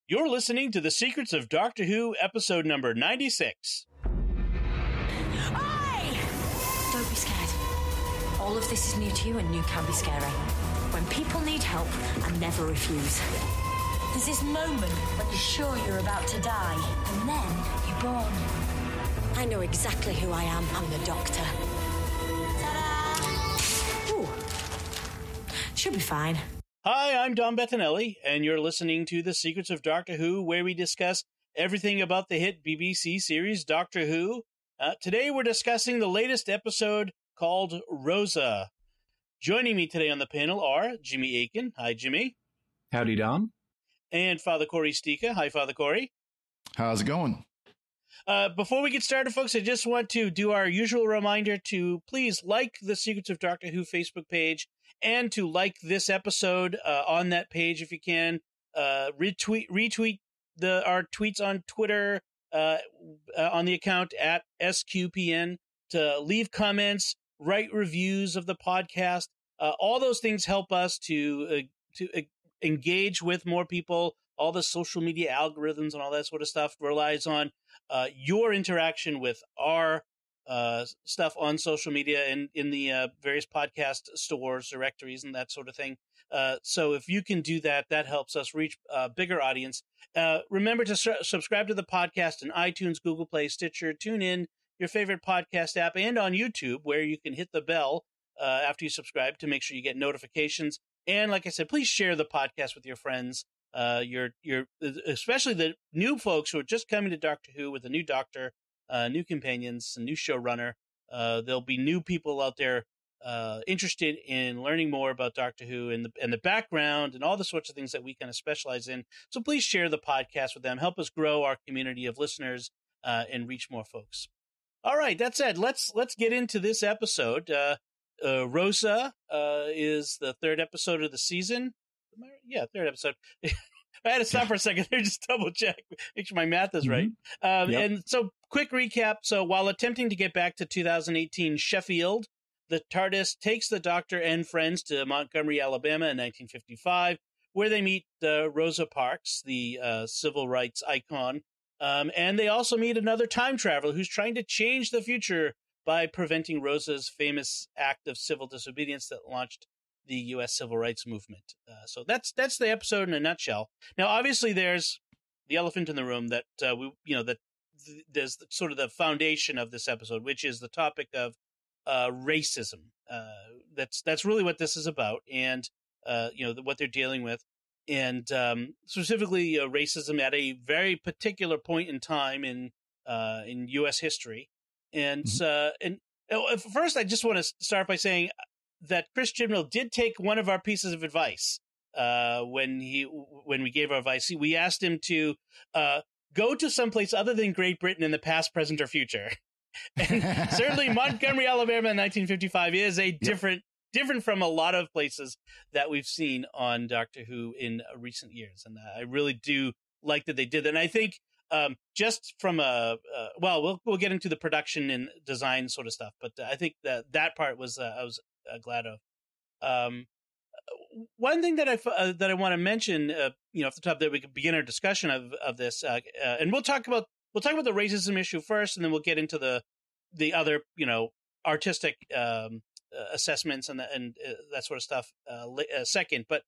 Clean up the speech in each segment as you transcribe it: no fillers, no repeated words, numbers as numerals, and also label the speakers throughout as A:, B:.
A: You're listening to The Secrets of Doctor Who, episode number 96.
B: Aye! Don't be scared. All of this is new to you, and new can be scary. When people need help, I never refuse. There's this moment when you're sure you're about to die, and then you're born. I know exactly who I am. I'm the Doctor. Ta-da! Ooh. Should be fine.
A: Hi, I'm Dom Bettinelli, and you're listening to The Secrets of Doctor Who, where we discuss everything about the hit BBC series Doctor Who. Today we're discussing the latest episode called Rosa. Joining me today on the panel are Jimmy Aiken. Hi, Jimmy.
C: Howdy, Dom.
A: And Father Corey Stika. Hi, Father Corey.
D: How's it going?
A: Before we get started, folks, I just want to do our usual reminder to please like the Secrets of Doctor Who Facebook page and to like this episode on that page if you can. Retweet our tweets on Twitter on the account at SQPN, to leave comments, write reviews of the podcast. All those things help us to engage with more people. All the social media algorithms and all that sort of stuff relies on your interaction with our stuff on social media and in the various podcast stores, directories, and that sort of thing. So if you can do that, that helps us reach a bigger audience. Remember to subscribe to the podcast in iTunes, Google Play, Stitcher, TuneIn, your favorite podcast app, and on YouTube, where you can hit the bell after you subscribe to make sure you get notifications. And like I said, please share the podcast with your friends. Your especially the new folks who are just coming to Doctor Who with a new doctor, new companions, a new showrunner. There'll be new people out there interested in learning more about Doctor Who and the background and all the sorts of things that we kind of specialize in. So please share the podcast with them. Help us grow our community of listeners and reach more folks. All right, that said, let's get into this episode. Rosa is the third episode of the season. Yeah, third episode. I had to stop for a second there, just double check, make sure my math is right. And so, quick recap. So, while attempting to get back to 2018 Sheffield, the TARDIS takes the Doctor and friends to Montgomery, Alabama in 1955, where they meet Rosa Parks, the civil rights icon. And they also meet another time traveler who's trying to change the future by preventing Rosa's famous act of civil disobedience that launched the U.S. Civil Rights Movement. So that's the episode in a nutshell. Now, obviously, there's the elephant in the room that there's sort of the foundation of this episode, which is the topic of racism. That's really what this is about, and what they're dealing with, and specifically racism at a very particular point in time in U.S. history. And first, I just want to start by saying that Chris Chibnall did take one of our pieces of advice when we gave our advice. We asked him to go to someplace other than Great Britain in the past, present, or future. And certainly Montgomery, Alabama in 1955 is a different from a lot of places that we've seen on Doctor Who in recent years. And I really do like that they did that. And I think just from we'll get into the production and design sort of stuff, but I think that part was I was glad of. One thing that I want to mention, off the top, that we could begin our discussion of this, and we'll talk about the racism issue first, and then we'll get into the other artistic assessments and that sort of stuff second. But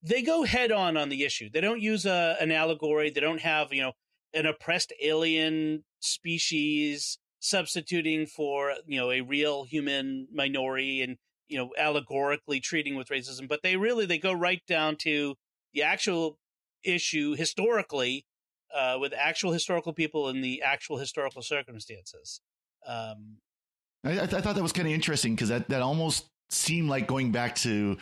A: they go head on the issue. They don't use an allegory. They don't have an oppressed alien species substituting for a real human minority and allegorically treating with racism, but they go right down to the actual issue historically, with actual historical people in the actual historical circumstances.
D: I thought that was kind of interesting, because that almost seemed like going back to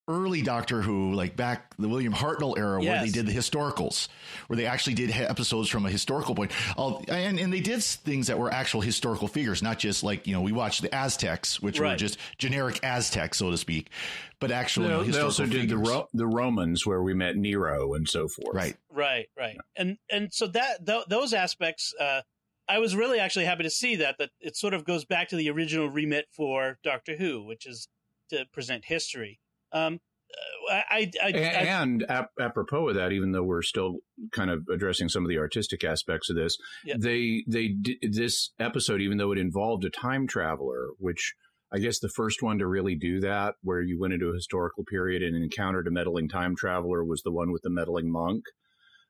D: early Doctor Who, like back the William Hartnell era, where they did the historicals, where they actually did episodes from a historical point. And they did things that were actual historical figures, not just like, we watched the Aztecs, which were just generic Aztecs, so to speak, but actually
C: they also did the Romans, where we met Nero and so forth.
A: Right. And so those aspects, I was really actually happy to see that it sort of goes back to the original remit for Doctor Who, which is to present history.
C: Apropos of that, even though we're still kind of addressing some of the artistic aspects of this,
A: yep.
C: This episode, even though it involved a time traveler, which I guess the first one to really do that, where you went into a historical period and encountered a meddling time traveler, was the one with the meddling monk.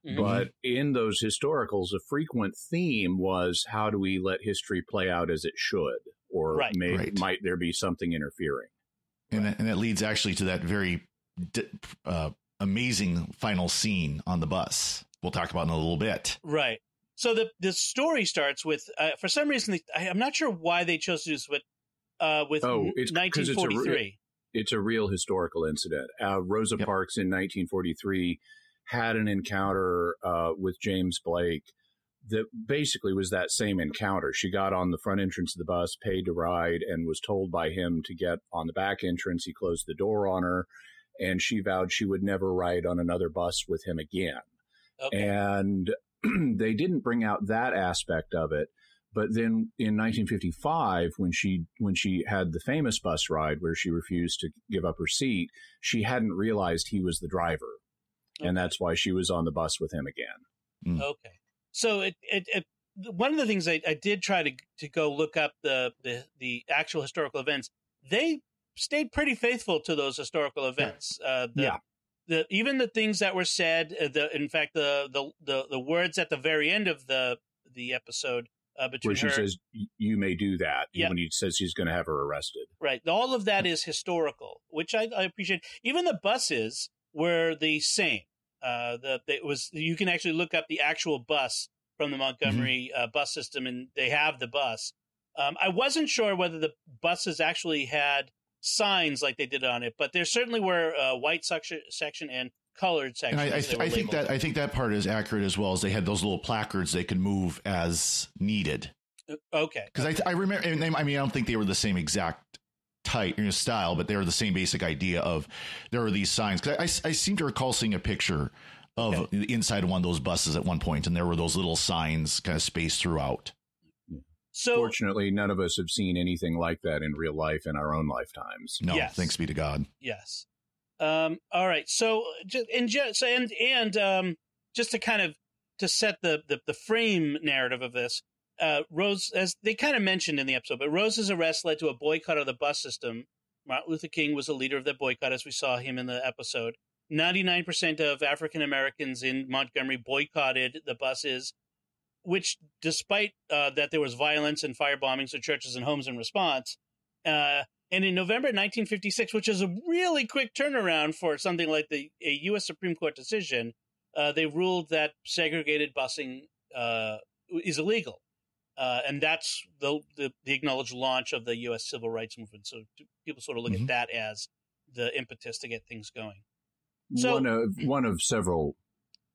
C: Mm-hmm. But in those historicals, a frequent theme was, how do we let history play out as it should? Or might there be something interfering?
D: And that leads actually to that very amazing final scene on the bus. We'll talk about in a little bit.
A: Right. So the story starts with, for some reason, I'm not sure why they chose to do this, but with 1943.
C: It's a real historical incident. Rosa Parks in 1943 had an encounter with James Blake that basically was that same encounter. She got on the front entrance of the bus, paid to ride, and was told by him to get on the back entrance. He closed the door on her, and she vowed she would never ride on another bus with him again. Okay. And they didn't bring out that aspect of it. But then in 1955, when she had the famous bus ride where she refused to give up her seat, she hadn't realized he was the driver. Okay. And that's why she was on the bus with him again.
A: Okay. So one of the things I did try to go look up the actual historical events. They stayed pretty faithful to those historical events. Even the things that were said. In fact, the words at the very end of the episode between
C: where she
A: her,
C: says, "You may do that," when he says he's going to have her arrested.
A: Right. All of that is historical, which I appreciate. Even the buses were the same. You can actually look up the actual bus from the Montgomery bus system, and they have the bus. I wasn't sure whether the buses actually had signs like they did on it, but there certainly were white section and colored section.
D: And I think that part is accurate, as well as they had those little placards they could move as needed.
A: Okay.
D: Because I remember, I don't think they were the same exact type style, but they were the same basic idea of there are these signs. Because I seem to recall seeing a picture of the inside of one of those buses at one point, and there were those little signs kind of spaced throughout.
A: So,
C: fortunately, none of us have seen anything like that in real life in our own lifetimes.
D: No, thanks be to God.
A: Yes. All right. So, just to kind of to set the frame narrative of this, Rose, as they kind of mentioned in the episode, but Rose's arrest led to a boycott of the bus system. Martin Luther King was the leader of that boycott, as we saw him in the episode. 99% of African Americans in Montgomery boycotted the buses, which, despite that there was violence and fire bombings of churches and homes in response. And in November 1956, which is a really quick turnaround for something like a U.S. Supreme Court decision, they ruled that segregated busing is illegal. And that's the acknowledged launch of the U.S. civil rights movement. So people sort of look at that as the impetus to get things going. So
C: one of several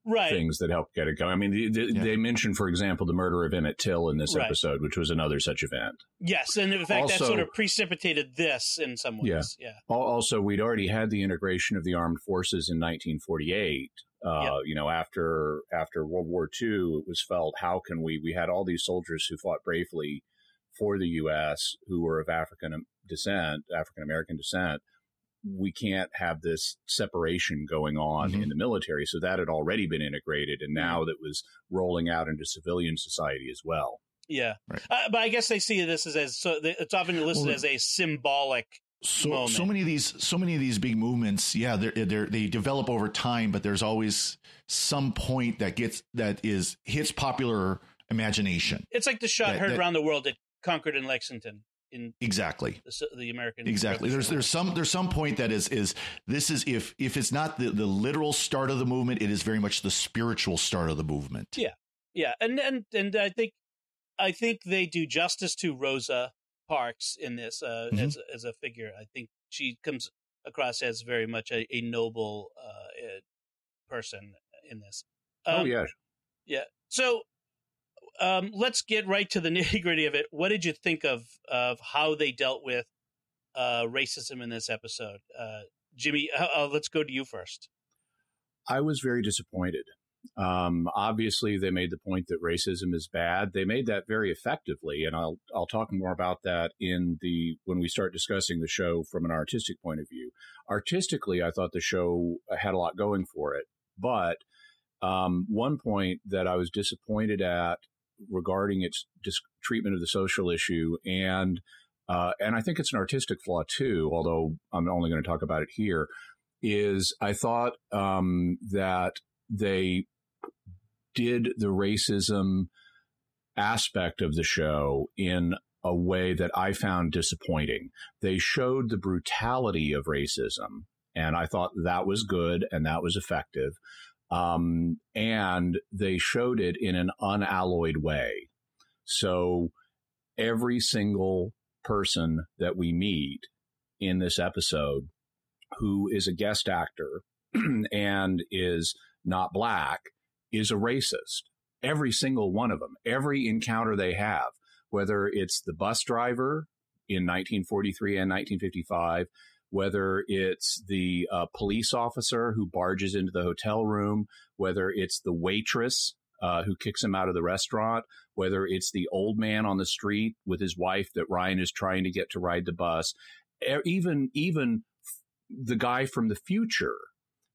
C: things that helped get it going. I mean, they mentioned, for example, the murder of Emmett Till in this episode, which was another such event.
A: Yes, and in fact, that sort of precipitated this in some ways. Yeah.
C: Also, we'd already had the integration of the armed forces in 1948. After World War II, it was felt, how can we had all these soldiers who fought bravely for the U.S. who were of African American descent. We can't have this separation going on in the military. So that had already been integrated, and now that was rolling out into civilian society as well.
A: Yeah. Right. But I guess they see this it's often listed as a symbolic moment.
D: So many of these big movements, they develop over time, but there's always some point that hits popular imagination.
A: It's like the shot heard around the world at Concord and Lexington.
D: Exactly.
A: The American.
D: Exactly. There's some point that is this is if it's not the literal start of the movement, it is very much the spiritual start of the movement.
A: Yeah. Yeah. And I think they do justice to Rosa Parks in this as a figure. I think she comes across as very much a noble person in this.
C: Yeah.
A: So let's get right to the nitty gritty of it. What did you think of how they dealt with racism in this episode? Jimmy, let's go to you first.
C: I was very disappointed. Obviously, they made the point that racism is bad. They made that very effectively, and I'll talk more about that when we start discussing the show from an artistic point of view. Artistically, I thought the show had a lot going for it, but one point that I was disappointed at regarding its treatment of the social issue, and I think it's an artistic flaw too, although I'm only going to talk about it here, is I thought that they did the racism aspect of the show in a way that I found disappointing. They showed the brutality of racism, and I thought that was good and that was effective. And they showed it in an unalloyed way. So every single person that we meet in this episode who is a guest actor and is not Black is a racist. Every single one of them, every encounter they have, whether it's the bus driver in 1943 and 1955, whether it's the police officer who barges into the hotel room, whether it's the waitress who kicks him out of the restaurant, whether it's the old man on the street with his wife that Ryan is trying to get to ride the bus, even the guy from the future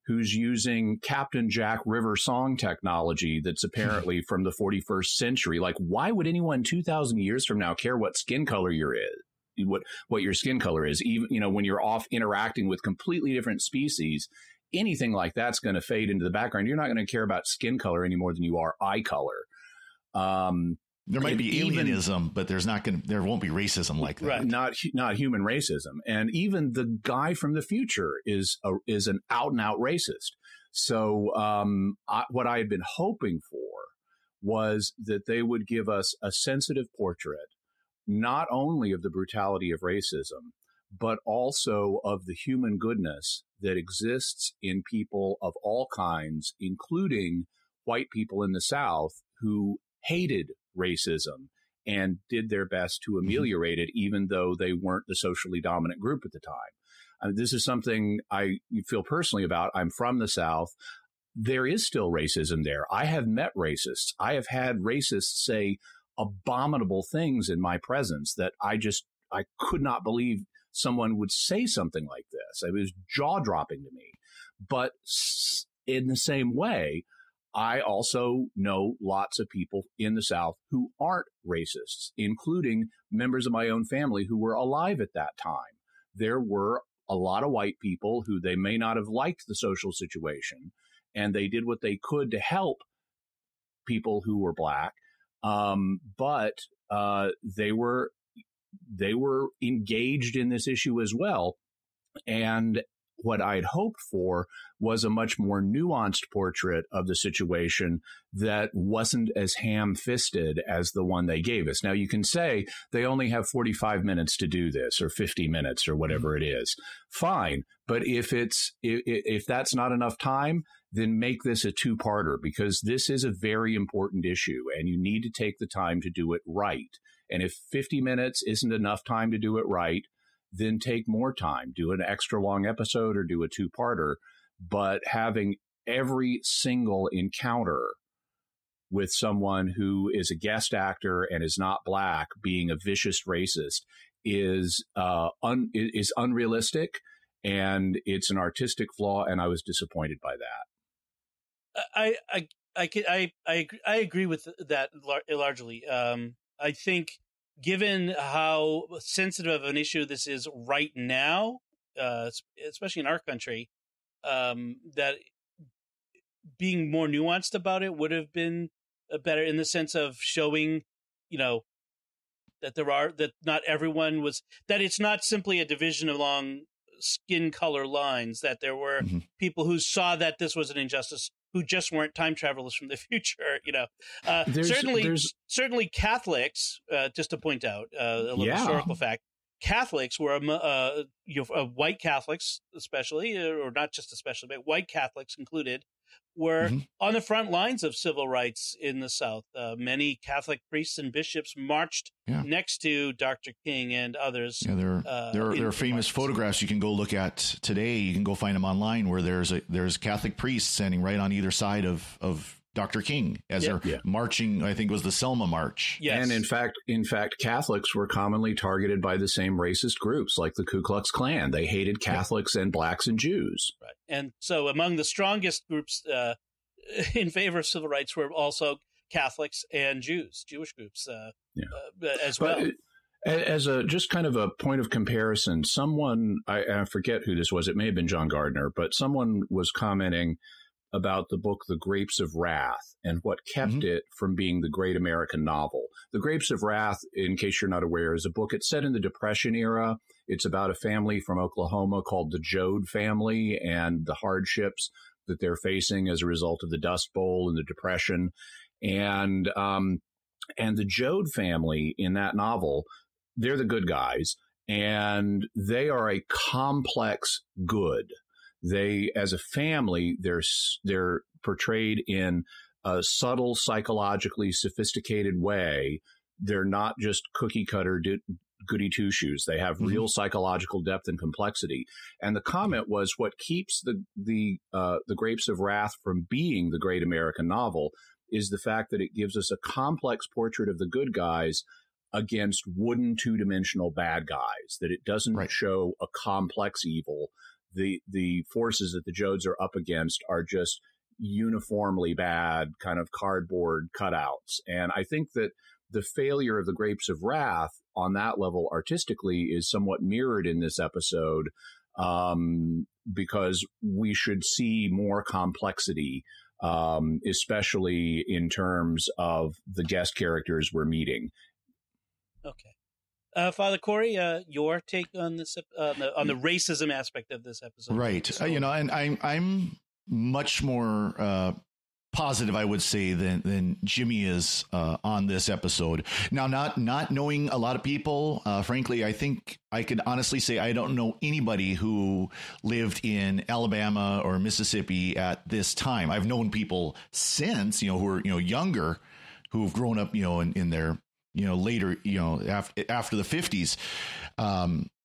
C: who's using Captain Jack River song technology that's apparently from the 41st century. Like, why would anyone 2,000 years from now care what skin color you're in? What your skin color is, even, when you're off interacting with completely different species, anything like that's going to fade into the background. You're not going to care about skin color any more than you are eye color.
D: There might be alienism, but there won't be racism like that.
C: Right. Not human racism. And even the guy from the future is an out and out racist. So what I had been hoping for was that they would give us a sensitive portrait, not only of the brutality of racism, but also of the human goodness that exists in people of all kinds, including white people in the South who hated racism and did their best to ameliorate it, even though they weren't the socially dominant group at the time. This is something I feel personally about. I'm from the South. There is still racism there. I have met racists. I have had racists say abominable things in my presence that I could not believe someone would say something like this. It was jaw-dropping to me. But in the same way, I also know lots of people in the South who aren't racists, including members of my own family who were alive at that time. There were a lot of white people who they may not have liked the social situation, and they did what they could to help people who were Black. But they were engaged in this issue as well. And what I'd hoped for was a much more nuanced portrait of the situation that wasn't as ham-fisted as the one they gave us. Now, you can say they only have 45 minutes to do this, or 50 minutes, or whatever it is. Fine. But if that's not enough time, then make this a two-parter, because this is a very important issue and you need to take the time to do it right. And if 50 minutes isn't enough time to do it right, then take more time, do an extra long episode or do a two-parter. But having every single encounter with someone who is a guest actor and is not Black being a vicious racist is unrealistic, and it's an artistic flaw, and I was disappointed by that.
A: I agree with that largely. I think, given how sensitive of an issue this is right now, especially in our country, that being more nuanced about it would have been better, in the sense of showing, that not everyone was, that it's not simply a division along skin color lines, that there were people who saw that this was an injustice, who just weren't time travelers from the future. Certainly Catholics, just to point out a little historical fact, Catholics were white Catholics, especially, or not just especially, but white Catholics included, were on the front lines of civil rights in the South. Many Catholic priests and bishops marched next to Dr. King and others.
D: Yeah, there are famous photographs you can go look at today. You can go find them online, where there's Catholic priests standing right on either side of Dr. King as they're marching. I think it was the Selma March.
C: Yes. And in fact, Catholics were commonly targeted by the same racist groups like the Ku Klux Klan. They hated Catholics and blacks and Jews.
A: Right. And so among the strongest groups in favor of civil rights were also Catholics and Jews, Jewish groups as well.
C: As a just kind of a point of comparison, someone, I forget who this was, it may have been John Gardner, but someone was commenting about the book The Grapes of Wrath and what kept it from being the great American novel. The Grapes of Wrath, in case you're not aware, is a book. It's set in the Depression era. It's about a family from Oklahoma called the Joad family and the hardships that they're facing as a result of the Dust Bowl and the Depression. And the Joad family in that novel, they're the good guys, and they are a complex good. They, as a family, they're portrayed in a subtle, psychologically sophisticated way. They're not just cookie cutter goody two shoes. They have real psychological depth and complexity. And the comment was, what keeps the Grapes of Wrath from being the great American novel is the fact that it gives us a complex portrait of the good guys against wooden two-dimensional bad guys. That it doesn't show a complex evil. The forces that the Joads are up against are just uniformly bad, kind of cardboard cutouts. And I think that the failure of the Grapes of Wrath on that level artistically is somewhat mirrored in this episode, because we should see more complexity, especially in terms of the guest characters we're meeting.
A: Okay. Father Corey, your take on this on the racism aspect of this episode,
D: right? And I'm much more positive, I would say, than Jimmy is on this episode. Now, not knowing a lot of people, frankly, I think I could honestly say I don't know anybody who lived in Alabama or Mississippi at this time. I've known people since, who are younger, who've grown up, in their later, after the 50s.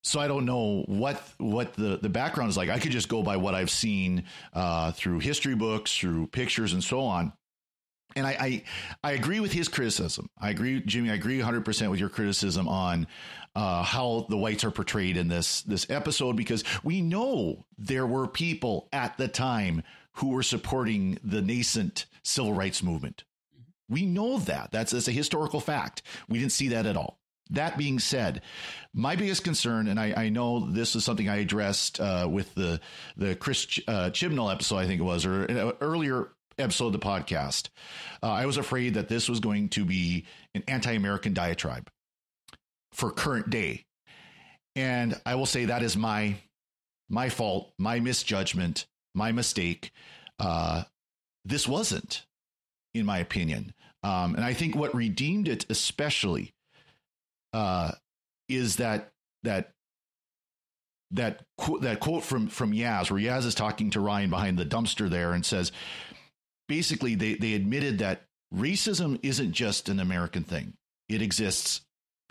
D: So I don't know what the background is like. I could just go by what I've seen through history books, through pictures and so on. And I agree with his criticism. I agree, Jimmy, I agree 100% with your criticism on how the whites are portrayed in this episode, because we know there were people at the time who were supporting the nascent civil rights movement. We know that. That's a historical fact. We didn't see that at all. That being said, my biggest concern, and I know this is something I addressed with the Chris Chibnall episode, I think it was, or an earlier episode of the podcast. I was afraid that this was going to be an anti-American diatribe for current day. And I will say that is my fault, my misjudgment, my mistake. This wasn't, in my opinion. And I think what redeemed it especially is that quote from Yaz, where Yaz is talking to Ryan behind the dumpster there and says, basically they admitted that racism isn't just an American thing. It exists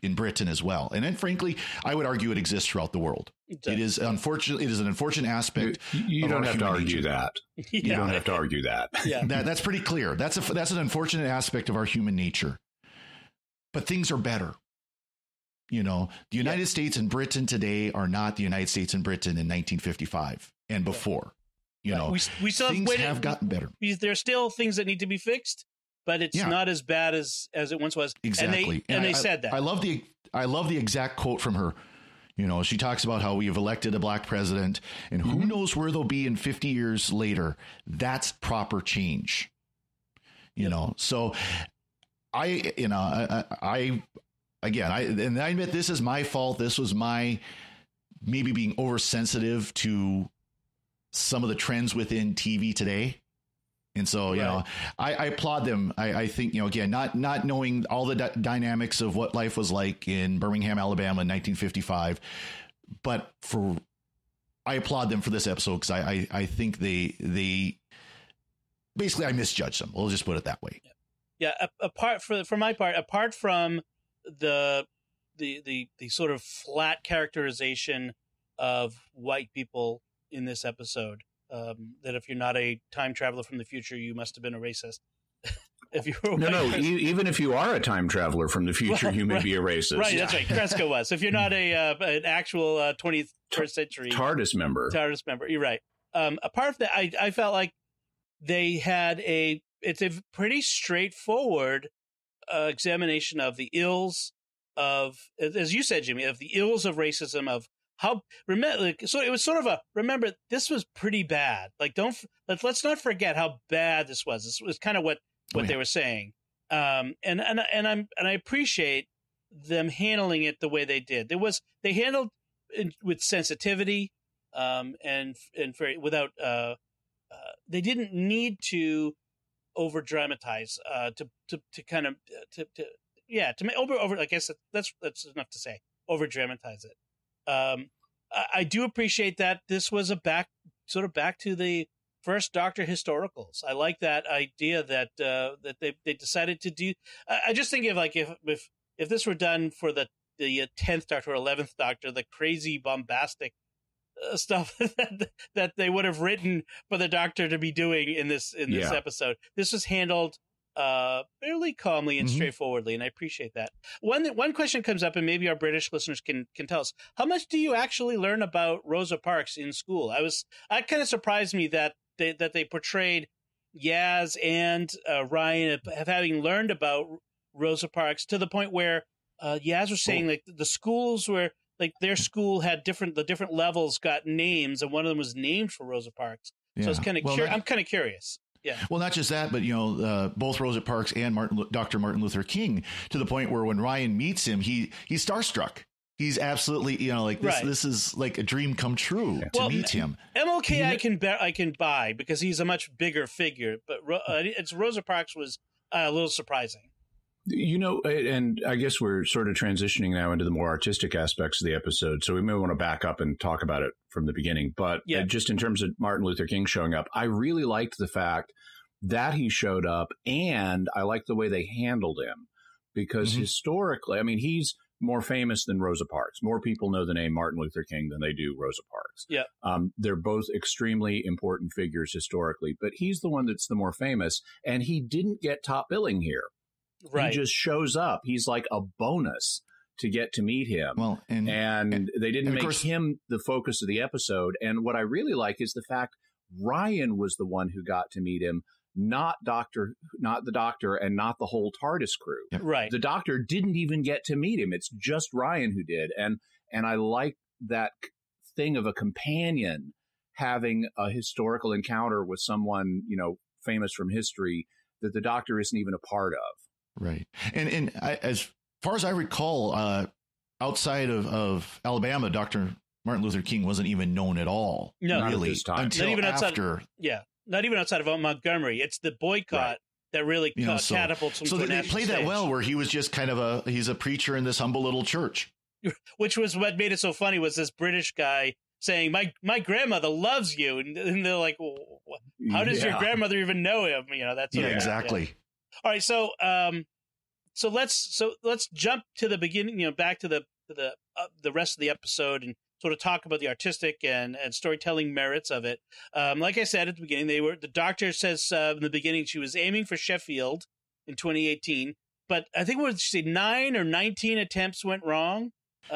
D: in Britain as well. And then frankly, I would argue it exists throughout the world. It is unfortunate. It is an unfortunate aspect.
C: You don't have to argue that. You don't have to argue that.
A: Yeah.
D: That's pretty clear. That's an unfortunate aspect of our human nature. But things are better. The United States and Britain today are not the United States and Britain in 1955 and before.
A: We still
D: things have gotten better.
A: There's still things that need to be fixed, but it's not as bad as it once was.
D: Exactly.
A: And they said that.
D: I love the exact quote from her. She talks about how we have elected a black president, and who knows where they'll be in 50 years later. That's proper change. So I admit this is my fault. This was my maybe being oversensitive to some of the trends within TV today. And so, I applaud them. I think, again, not knowing all the dynamics of what life was like in Birmingham, Alabama in 1955, but I applaud them for this episode because I think they basically I misjudged them. We'll just put it that way.
A: Yeah. For my part, apart from the sort of flat characterization of white people in this episode, that if you're not a time traveler from the future, you must have been a racist. If you were
C: even if you are a time traveler from the future, you may be a racist.
A: Right, that's right. Kreska was. If you're not an actual 21st century
C: TARDIS member,
A: you're right. Apart from that, I felt like they had it's a pretty straightforward examination of the ills of, as you said, Jimmy, of the ills of racism, of how so it was sort of remember this was pretty bad. Like let's not forget how bad this was. This was kind of what they were saying. And I appreciate them handling it the way they did. They handled it with sensitivity, and very without they didn't need to over dramatize to kind of to make over. I guess that's enough to say, over dramatize it. I do appreciate that this was back to the first Doctor historicals. I like that idea that they decided to do. I just think of like if this were done for the 10th Doctor or 11th Doctor, the crazy bombastic stuff that they would have written for the Doctor to be doing in this episode. This was handled fairly calmly and straightforwardly, and I appreciate that. One question comes up, and maybe our British listeners can tell us, how much do you actually learn about Rosa Parks in school? It kind of surprised me that they portrayed Yaz and Ryan of having learned about Rosa Parks to the point where Yaz was saying like the schools were like their school had the different levels got names, and one of them was named for Rosa Parks. Yeah. So I was kind of I'm kind of curious. Yeah.
D: Well, not just that, but both Rosa Parks and Dr. Martin Luther King, to the point where when Ryan meets him, he's starstruck. He's absolutely, this. Right. This is like a dream come true to meet him.
A: MLK, I can buy because he's a much bigger figure, but it's Rosa Parks was a little surprising.
C: And I guess we're sort of transitioning now into the more artistic aspects of the episode, so we may want to back up and talk about it from the beginning. But just in terms of Martin Luther King showing up, I really liked the fact that he showed up, and I liked the way they handled him, because historically, I mean, he's more famous than Rosa Parks. More people know the name Martin Luther King than they do Rosa Parks.
A: Yeah.
C: They're both extremely important figures historically, but he's the one that's the more famous, and he didn't get top billing here. Right. He just shows up. He's like a bonus to get to meet him. Well, and they didn't make him the focus of the episode. And what I really like is the fact Ryan was the one who got to meet him, not the Doctor, and not the whole TARDIS crew.
A: Yep. Right.
C: The Doctor didn't even get to meet him. It's just Ryan who did. And I like that thing of a companion having a historical encounter with someone, famous from history that the Doctor isn't even a part of.
D: Right. And as far as I recall, outside of Alabama, Dr. Martin Luther King wasn't even known at all.
A: No,
D: really,
C: until
A: not even after. Not even outside of Montgomery. It's the boycott that really catapults him. So
D: they played that well, where he was just kind of he's a preacher in this humble little church.
A: Which was what made it so funny, was this British guy saying, my grandmother loves you. And they're like, well, how does your grandmother even know him? That's
D: exactly.
A: Yeah. All right, so let's jump to the beginning, back to the rest of the episode, and sort of talk about the artistic and storytelling merits of it. Like I said at the beginning, the Doctor says in the beginning she was aiming for Sheffield in 2018, but I think what did she say, 9 or 19 attempts went wrong.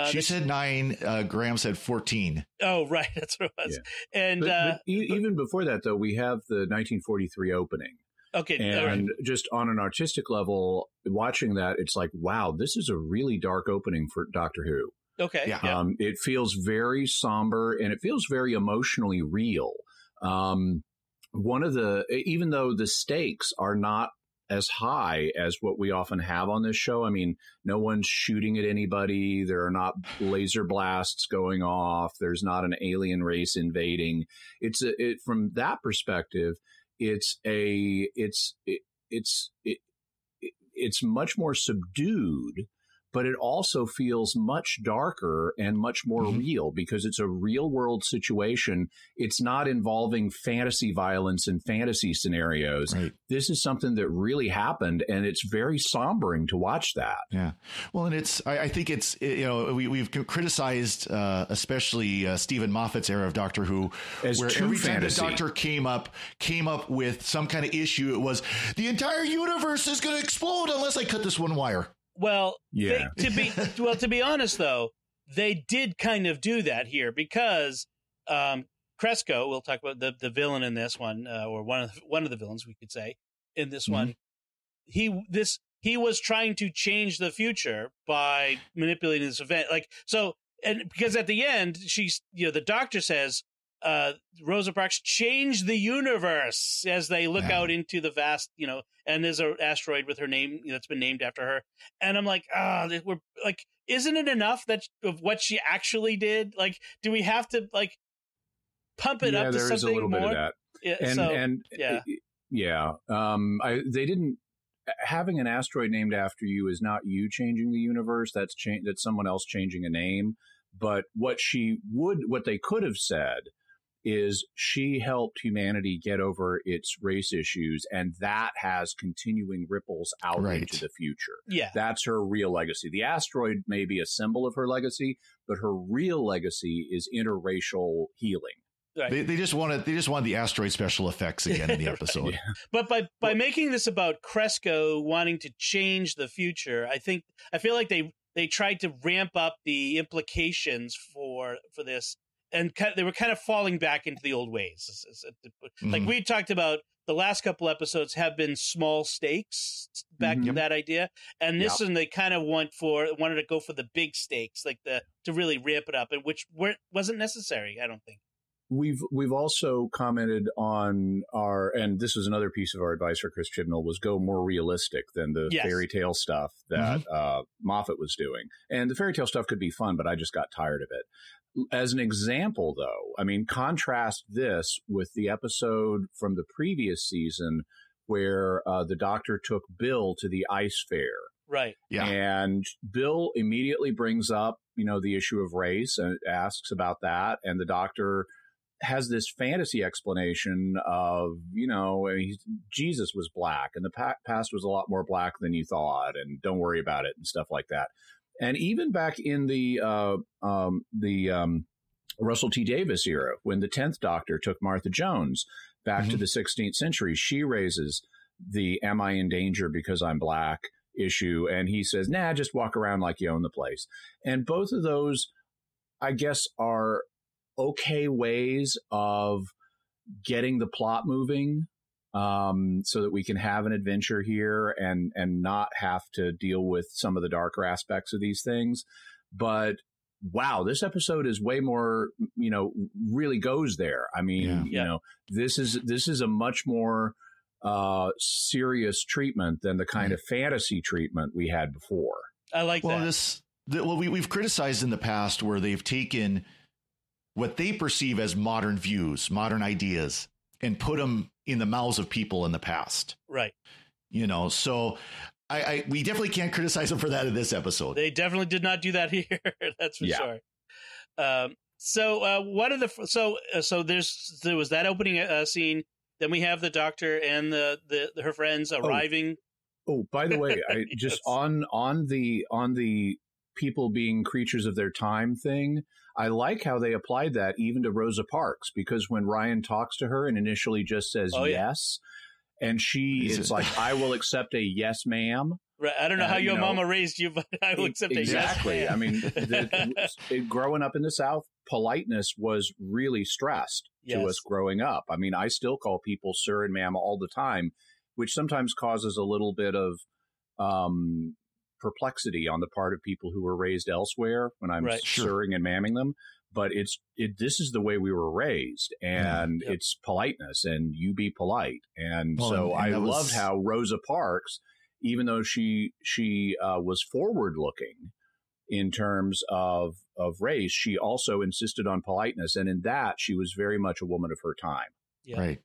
D: She said 9. Graham said 14.
A: Oh, right, that's what it was. Yeah. And
C: but even before that, though, we have the 1943 opening.
A: Okay.
C: And just on an artistic level, watching that, it's like, wow, this is a really dark opening for Doctor Who.
A: Okay.
C: Yeah. It feels very somber, and it feels very emotionally real. Even though the stakes are not as high as what we often have on this show. I mean, no one's shooting at anybody. There are not laser blasts going off. There's not an alien race invading. From that perspective, it's much more subdued, but it also feels much darker and much more real because it's a real world situation. It's not involving fantasy violence and fantasy scenarios. Right. This is something that really happened, and it's very sombering to watch that.
D: Yeah. Well, and I think it's, we've criticized, especially Stephen Moffat's era of Doctor Who,
C: as
D: where
C: too
D: every
C: fantasy.
D: time the Doctor came up with some kind of issue, it was the entire universe is going to explode unless I cut this one wire.
A: Well,
C: yeah.
A: To be honest, though, they did kind of do that here because Cresco, we'll talk about the villain in this one, or one of the villains, we could say, in this one. He was trying to change the future by manipulating this event, and because at the end, the Doctor says, Rosa Parks changed the universe as they look out into the vast, and there's an asteroid with her name that's been named after her. And I'm like, we're like, isn't it enough of what she actually did? Like, do we have to pump it up to something more?
C: There is a little bit of that. They didn't. Having an asteroid named after you is not you changing the universe. That's someone else changing a name. But what they could have said is she helped humanity get over its race issues, and that has continuing ripples out into the future. Yeah. That's her real legacy. The asteroid may be a symbol of her legacy, but her real legacy is interracial healing.
D: Right. They just wanted the asteroid special effects again in the episode.
A: But by making this about Cresco wanting to change the future, I feel like they tried to ramp up the implications for this, and they were kind of falling back into the old ways. Like we talked about, the last couple episodes have been small stakes back to that idea, and this one they kind of wanted to go for the big stakes, to really ramp it up, and which wasn't necessary, I don't think.
C: We've also commented on and this was another piece of our advice for Chris Chibnall, was go more realistic than the fairy tale stuff that Moffat was doing. And the fairy tale stuff could be fun, but I just got tired of it. As an example, though, contrast this with the episode from the previous season where the Doctor took Bill to the ice fair.
A: Right.
C: Yeah. And Bill immediately brings up, the issue of race and asks about that. And the Doctor has this fantasy explanation of, Jesus was black and the past was a lot more black than you thought, and don't worry about it and stuff like that. And even back in the Russell T. Davies era, when the 10th Doctor took Martha Jones back to the 16th century, she raises the "am I in danger because I'm black" issue, and he says, "Nah, just walk around like you own the place." And both of those, I guess, are okay ways of getting the plot moving, so that we can have an adventure here and not have to deal with some of the darker aspects of these things. But wow, this episode is way more, really goes there. This is a much more serious treatment than the kind of fantasy treatment we had before.
A: I like that.
D: We've criticized in the past where they've taken what they perceive as modern views, modern ideas, and put them in the mouths of people in the past.
A: Right.
D: So we definitely can't criticize them for that in this episode.
A: They definitely did not do that here. That's for sure. So there was that opening scene. Then we have the Doctor and her friends arriving.
C: Oh, by the way, I just on the people being creatures of their time thing, I like how they applied that even to Rosa Parks, because when Ryan talks to her and initially just says yes, and it's like, I will accept a yes, ma'am.
A: Right. I don't know how your mama raised you, but I will accept a yes, ma'am.
C: Growing up in the South, politeness was really stressed to us growing up. I still call people sir and ma'am all the time, which sometimes causes a little bit of perplexity on the part of people who were raised elsewhere when I'm sirring and mamming them. But this is the way we were raised, and it's politeness, and you be polite. And I loved how Rosa Parks, even though she was forward looking in terms of race, she also insisted on politeness, and in that she was very much a woman of her time.
D: Yeah. Right.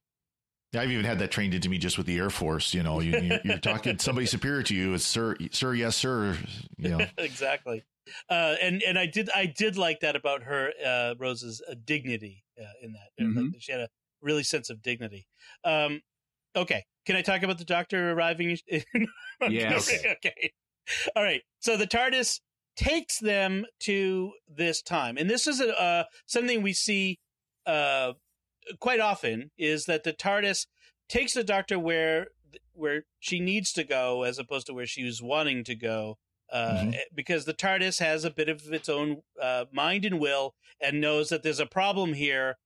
D: Yeah, I've even had that trained into me just with the Air Force. You know, you're talking to somebody superior to you. It's sir, yes, sir. You know,
A: exactly. And I did like that about her, Rosa's dignity in that.
C: Mm-hmm.
A: Like, she had a really sense of dignity. Okay, can I talk about the Doctor arriving?
C: Yes.
A: Okay. All right. So the TARDIS takes them to this time, and this is something we see quite often, is that the TARDIS takes the Doctor where she needs to go as opposed to where she was wanting to go, because the TARDIS has a bit of its own mind and will, and knows that there's a problem here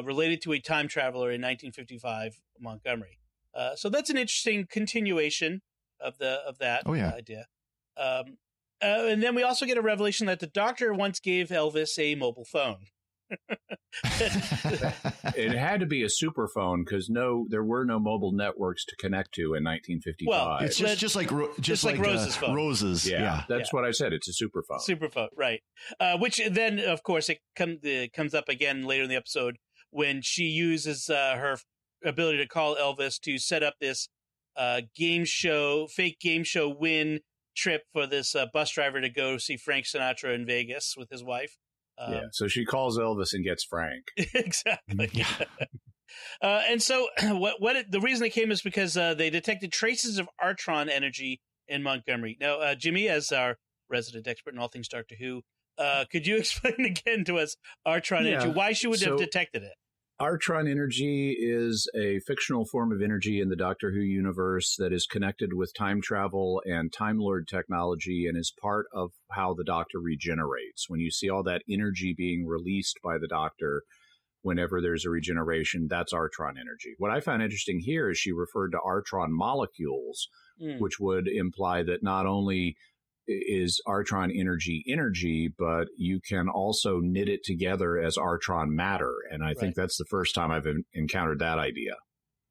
A: related to a time traveler in 1955 Montgomery. So that's an interesting continuation of that idea. And then we also get a revelation that the Doctor once gave Elvis a mobile phone.
C: It had to be a super phone because there were no mobile networks to connect to in 1955.
D: Well, it's just like
A: Rosa's phone.
D: Rosa's,
C: that's what I said. It's a super phone.
A: Super phone, right? Which then, of course, it comes up again later in the episode when she uses her ability to call Elvis to set up this fake game show win trip for this bus driver to go see Frank Sinatra in Vegas with his wife.
C: So she calls Elvis and gets Frank.
A: Exactly. And so the reason they came is because they detected traces of Artron energy in Montgomery. Now, Jimmy, as our resident expert in all things Doctor Who, could you explain again to us Artron energy? Why she would have detected it?
C: Artron energy is a fictional form of energy in the Doctor Who universe that is connected with time travel and Time Lord technology and is part of how the Doctor regenerates. When you see all that energy being released by the Doctor whenever there's a regeneration, that's Artron energy. What I found interesting here is she referred to Artron molecules, which would imply that not only is Artron energy, but you can also knit it together as Artron matter. And I think that's the first time I've encountered that idea.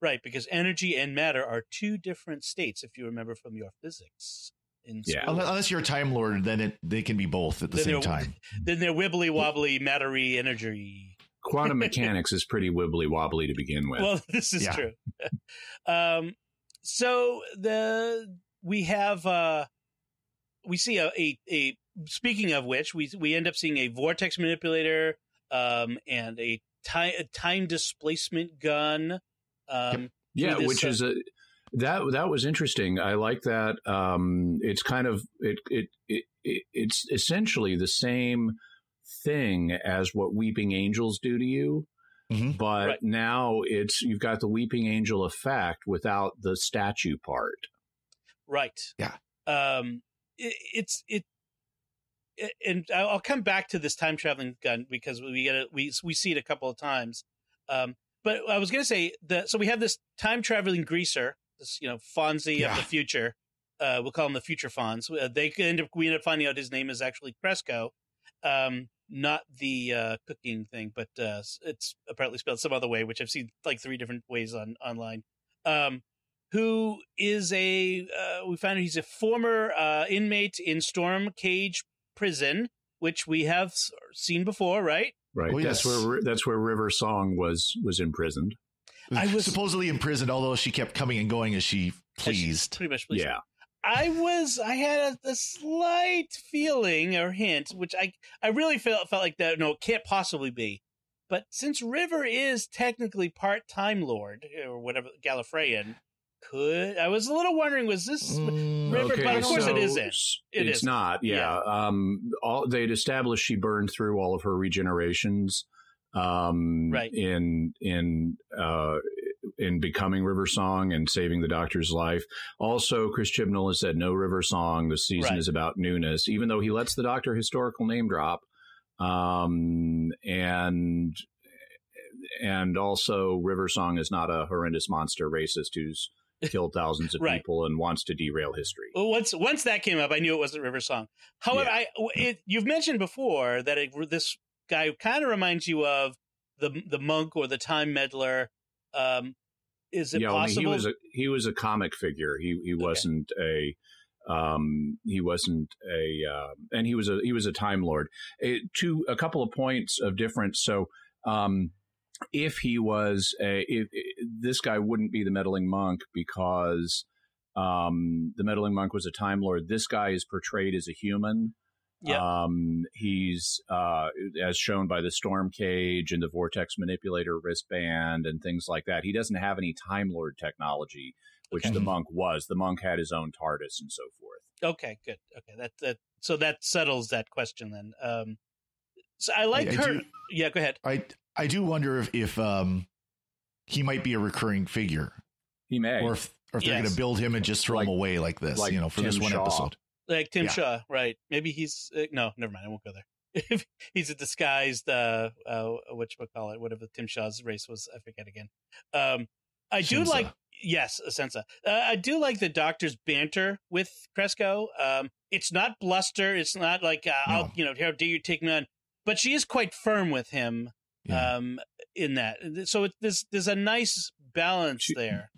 A: Right, because energy and matter are two different states, if you remember from your physics in school.
D: Unless you're a Time Lord, then they can be both at the same time. Then
A: they're wibbly-wobbly, mattery energy.
C: Quantum mechanics is pretty wibbly-wobbly to begin with.
A: Well, this is true. So we have... we see a speaking of which, we end up seeing a vortex manipulator and a time displacement gun.
C: Which is that was interesting. I like that. It's kind of it's essentially the same thing as what Weeping Angels do to you. But now you've got the Weeping Angel effect without the statue part.
A: Right.
D: Yeah.
A: And I'll come back to this time traveling gun because we see it a couple of times. But I was going to say so we have this time traveling greaser, this Fonzie of the future. We'll call him the future Fonz. We end up finding out his name is actually Cresco, not the cooking thing, but it's apparently spelled some other way, which I've seen like 3 different ways online. Who is we found out he's a former inmate in Storm Cage Prison, which we have seen before, right?
C: Right.
D: Oh,
C: that's where River Song was imprisoned.
D: I was supposedly imprisoned, although she kept coming and going as she pleased.
A: Pretty much pleased.
C: Yeah.
A: I had a slight feeling or hint, which I really felt like that. No, it can't possibly be. But since River is technically part Time Lord or whatever, Gallifreyan, I was a little wondering, was this River?
C: Okay,
A: but of course it isn't.
C: It's not. Yeah. They'd established she burned through all of her regenerations. In becoming River Song and saving the Doctor's life. Also, Chris Chibnall has said no River Song. The season is about newness, even though he lets the Doctor historical name drop. And also River Song is not a horrendous monster racist who's killed thousands of people and wants to derail history.
A: Well, once that came up, I knew it wasn't River Song. However, you've mentioned before that this guy kind of reminds you of the monk or the time meddler. Is it possible?
C: He was a comic figure. He wasn't a and he was a Time Lord. A couple of points of difference. So if he was this guy wouldn't be the meddling monk because the meddling monk was a Time Lord. This guy is portrayed as a human.
A: Yeah.
C: He's as shown by the storm cage and the vortex manipulator wristband and things like that. He doesn't have any Time Lord technology, which the monk was. The monk had his own TARDIS and so forth.
A: Okay, good. Okay, so that settles that question then. So I like her. Yeah, go ahead.
D: I do wonder if he might be a recurring figure.
C: He may,
D: or if they're going to build him and just throw him away like this, for
C: Tim
D: this one
C: Shaw.
D: episode.
A: Like Tim Shaw, right? Maybe he's no, never mind. I won't go there. He's a disguised whatchamacallit, whatever Tim Shaw's race was. I forget again. I do like Sensa. I do like the Doctor's banter with Cresco. It's not bluster. It's not like how dare you take me on. But she is quite firm with him in that. So there's a nice balance there.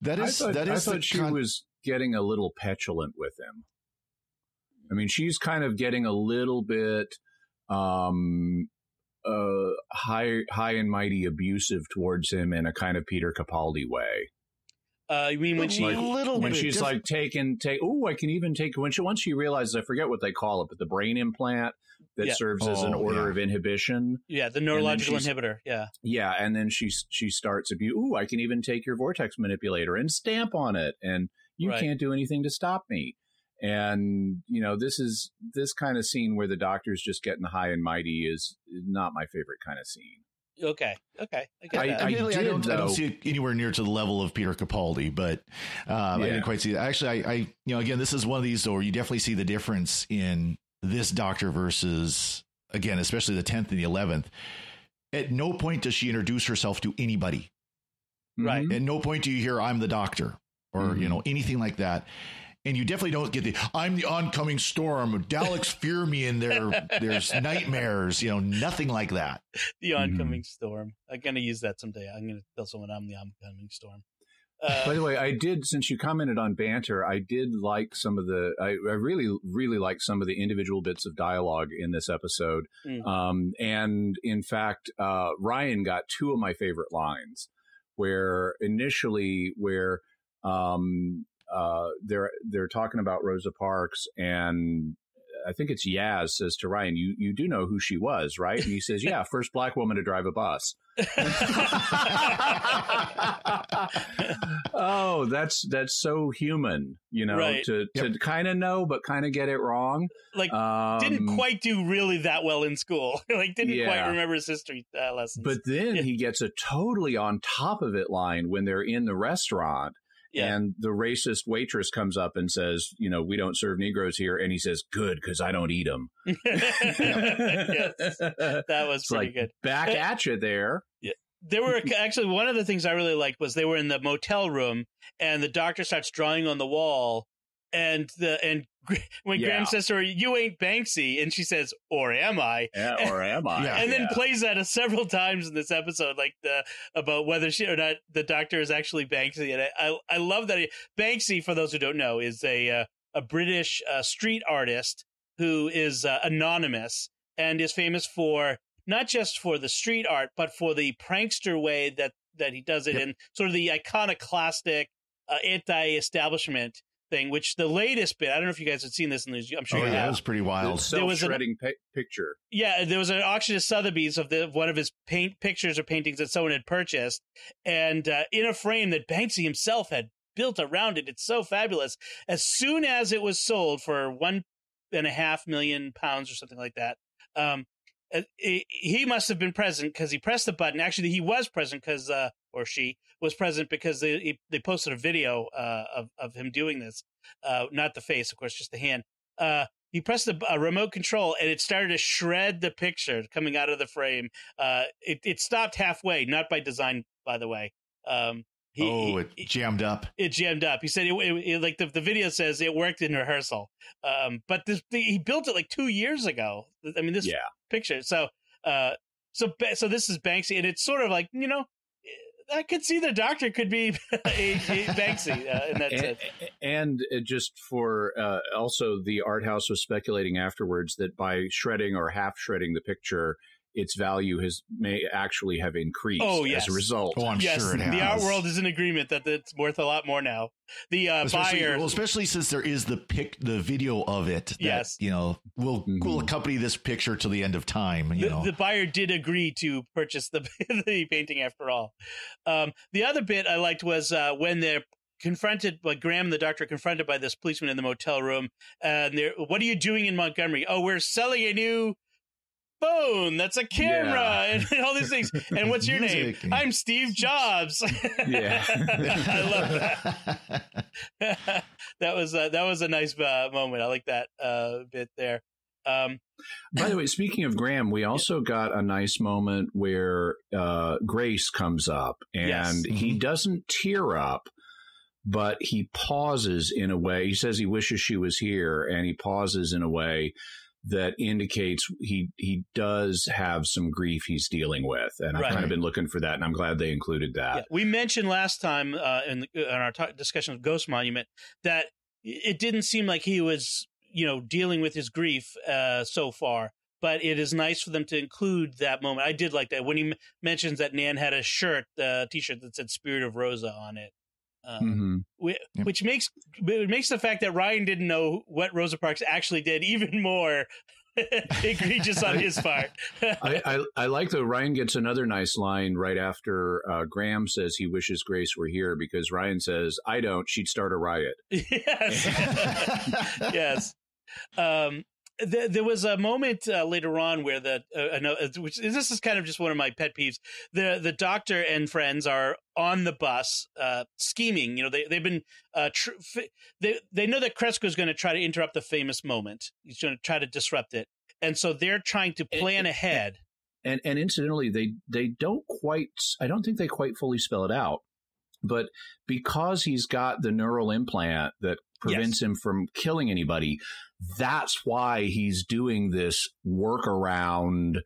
C: I thought she was getting a little petulant with him. I mean, she's kind of getting a little bit high and mighty abusive towards him in a kind of Peter Capaldi way.
A: You mean when
C: she's like I can even take once she realizes, I forget what they call it, but the brain implant that serves as an order of inhibition.
A: Yeah, the neurological inhibitor. Yeah. Yeah,
C: and then she starts I can even take your vortex manipulator and stamp on it, and you can't do anything to stop me. And, this kind of scene where the Doctor's just getting high and mighty is not my favorite kind of scene.
A: Okay. I
D: don't see it anywhere near to the level of Peter Capaldi, but I didn't quite see that. Actually, I again, this is one of these where you definitely see the difference in this Doctor versus, again, especially the 10th and the 11th. At no point does she introduce herself to anybody.
A: Right.
D: At no point do you hear, I'm the Doctor, or, anything like that. And you definitely don't get I'm the oncoming storm. Daleks fear me and there's nightmares, nothing like that.
A: The oncoming storm. I'm going to use that someday. I'm going to tell someone I'm the oncoming storm.
C: By the way, I did, since you commented on banter, I did like I really, really like some of the individual bits of dialogue in this episode. And in fact, Ryan got two of my favorite lines where they're talking about Rosa Parks, and I think it's Yaz says to Ryan, you do know who she was, right? And he says, yeah, first black woman to drive a bus. Oh, that's so human, to kind of know, but kind of get it wrong.
A: Like, didn't quite do really that well in school. Like, didn't quite remember his history lessons.
C: But then he gets a totally on top of it line when they're in the restaurant. Yeah. And the racist waitress comes up and says, we don't serve Negroes here. And he says, good, because I don't eat them.
A: Yes, that was pretty good.
C: Back at you there.
A: Yeah. There were actually, one of the things I really liked was they were in the motel room and the Doctor starts drawing on the wall. And when Graham says to her, you ain't Banksy, and she says, or am I?
C: Yeah, or am I?
A: And then plays that several times in this episode, like about whether she or not the Doctor is actually Banksy. And I love that. Banksy, for those who don't know, is a British street artist who is anonymous and is famous for not just for the street art, but for the prankster way that he does it in sort of the iconoclastic anti-establishment thing, which the latest bit, I don't know if you guys had seen this in the, I'm sure you have.
D: That was pretty wild.
C: There was a self-shredding picture.
A: Yeah, there was an auction at Sotheby's of one of his pictures or paintings that someone had purchased, and in a frame that Banksy himself had built around it. It's so fabulous. As soon as it was sold for £1.5 million or something like that, he must have been present because he pressed the button. Actually, he was present because or she was present because they posted a video of him doing this. Not the face, of course, just the hand. He pressed a remote control and it started to shred the picture coming out of the frame. It stopped halfway, not by design, by the way.
D: It jammed up.
A: It jammed up. He said, it like the video says, it worked in rehearsal. But he built it like 2 years ago. I mean, this picture. So this is Banksy, and it's sort of like, I could see the Doctor could be a Banksy in that sense.
C: And just for also the art house was speculating afterwards that by shredding or half shredding the picture, its value may actually have increased as a result.
D: Oh, I'm sure it has.
A: The art world is in agreement that it's worth a lot more now. The buyer,
D: especially since there is the video of it. That, will accompany this picture to the end of time.
A: The buyer did agree to purchase the painting after all. The other bit I liked was when they're confronted by Graham and the doctor, confronted by this policeman in the motel room. And what are you doing in Montgomery? Oh, we're selling a new phone. That's a camera and all these things. And what's your name? I'm Steve Jobs.
C: Yeah.
A: I love that. That was a nice moment. I like that bit there.
C: By the way, speaking of Graham, we also got a nice moment where Grace comes up and he doesn't tear up, but he pauses in a way. He says he wishes she was here, and he pauses in a way that indicates he does have some grief he's dealing with. And I've kind of been looking for that, and I'm glad they included that.
A: Yeah. We mentioned last time in our discussion of Ghost Monument that it didn't seem like he was, dealing with his grief so far. But it is nice for them to include that moment. I did like that when he mentions that Nan had a T-shirt that said "Spirit of Rosa" on it. Which makes the fact that Ryan didn't know what Rosa Parks actually did even more egregious on his part.
C: I like that Ryan gets another nice line right after Graham says he wishes Grace were here, because Ryan says, "I don't. She'd start a riot."
A: Yes. Yes. There was a moment later on where this is kind of just one of my pet peeves. The doctor and friends are on the bus scheming. They've been they know that Kresko is going to try to interrupt the famous moment. He's going to try to disrupt it, and so they're trying to plan ahead.
C: And incidentally, they don't quite. I don't think they quite fully spell it out. But because he's got the neural implant that prevents him from killing anybody, that's why he's doing this workaround,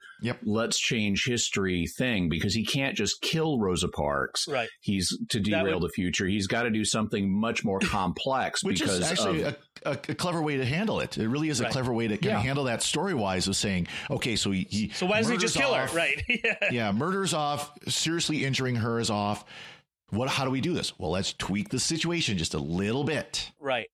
C: let's change history thing, because he can't just kill Rosa Parks.
A: Right.
C: He's to derail the future. He's got to do something much more complex.
D: Which is actually a clever way to handle it. It really is a clever way to kind of handle that story-wise of saying, okay, so
A: so why doesn't he just kill her? Right.
D: Murder's off, seriously injuring her is off. How do we do this? Well, let's tweak the situation just a little bit.
A: Right.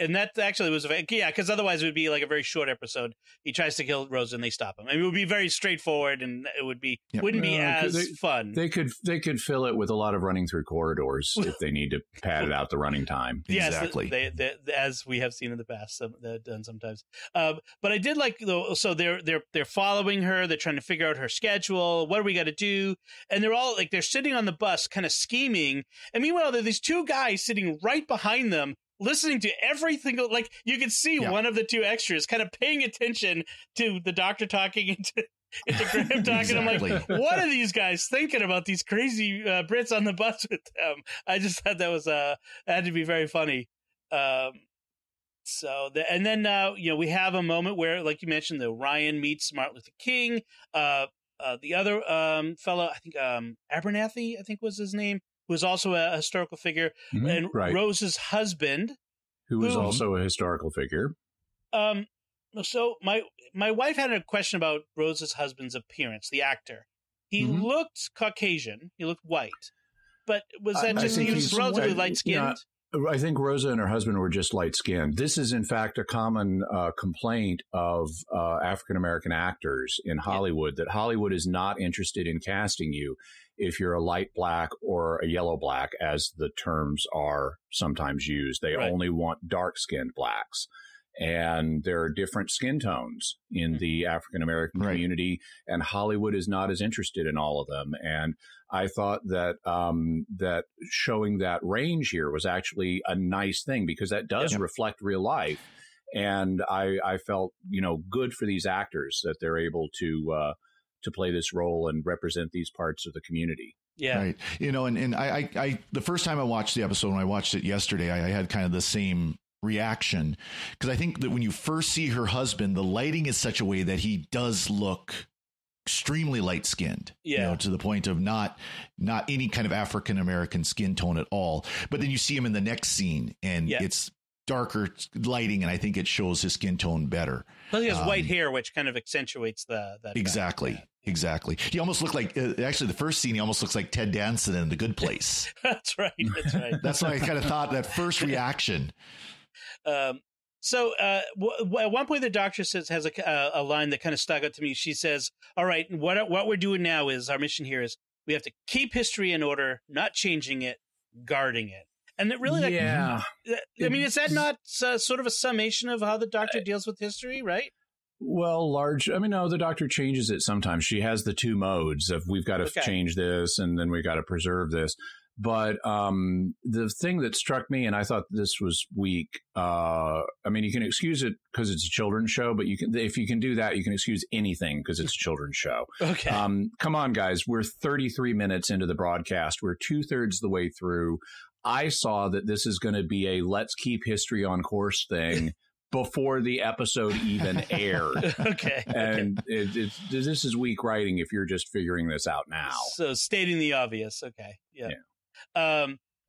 A: And that actually was, because otherwise it would be like a very short episode. He tries to kill Rosa and they stop him. I mean, it would be very straightforward, and it wouldn't be as fun.
C: They could fill it with a lot of running through corridors if they need to pad it out the running time.
A: Yes,
D: exactly.
A: They, as we have seen in the past, they've done sometimes. But I did like, though. So they're following her. They're trying to figure out her schedule. What do we got to do? And they're all they're sitting on the bus, kind of scheming. And meanwhile, there are these two guys sitting right behind them, listening to everything. You can see one of the two extras kind of paying attention to the doctor talking into Graham talking. Exactly. I'm like, what are these guys thinking about these crazy Brits on the bus with them? I just thought that was had to be very funny. And then we have a moment where, like you mentioned, Ryan meets Martin Luther King. The other fellow, I think Abernathy, I think was his name, who was also a historical figure, and Rose's husband,
C: who was also a historical figure.
A: So my wife had a question about Rose's husband's appearance, the actor. He looked Caucasian, he looked white, but was that just he was relatively light skinned?
C: I think Rosa and her husband were just light-skinned. This is, in fact, a common complaint of African-American actors in Hollywood, that Hollywood is not interested in casting you if you're a light black or a yellow black, as the terms are sometimes used. They only want dark-skinned blacks. And there are different skin tones in the African-American community, and Hollywood is not as interested in all of them. And I thought that that showing that range here was actually a nice thing, because that does reflect real life. And I felt, good for these actors that they're able to play this role and represent these parts of the community.
A: Yeah.
D: Right. And I the first time I watched the episode, when I watched it yesterday, I had kind of the same reaction, because I think that when you first see her husband, the lighting is such a way that he does look extremely light skinned, to the point of not any kind of African-American skin tone at all. But then you see him in the next scene, and it's darker lighting, and I think it shows his skin tone better.
A: Plus, he has white hair, which kind of accentuates that.
D: Exactly.
A: Fact.
D: Exactly. He almost looked like, actually, the first scene, he almost looks like Ted Danson in The Good Place.
A: That's right. That's right.
D: That's why I kind of thought that first reaction.
A: So at one point, the doctor has a line that kind of stuck out to me. She says, all right, what we're doing now is, our mission here is we have to keep history in order, not changing it, guarding it. And it really, I mean, is that not sort of a summation of how the doctor deals with history, right?
C: Well, no, the doctor changes it sometimes. She has the two modes of we've got to change this and then we've got to preserve this. But the thing that struck me, and I thought this was weak, I mean, you can excuse it because it's a children's show, but if you can do that, you can excuse anything because it's a children's show.
A: Okay.
C: Come on, guys. We're 33 minutes into the broadcast. We're 2/3 the way through. I saw that this is going to be a let's keep history on course thing before the episode even aired.
A: Okay.
C: And this is weak writing if you're just figuring this out now.
A: So stating the obvious. Okay. Yeah.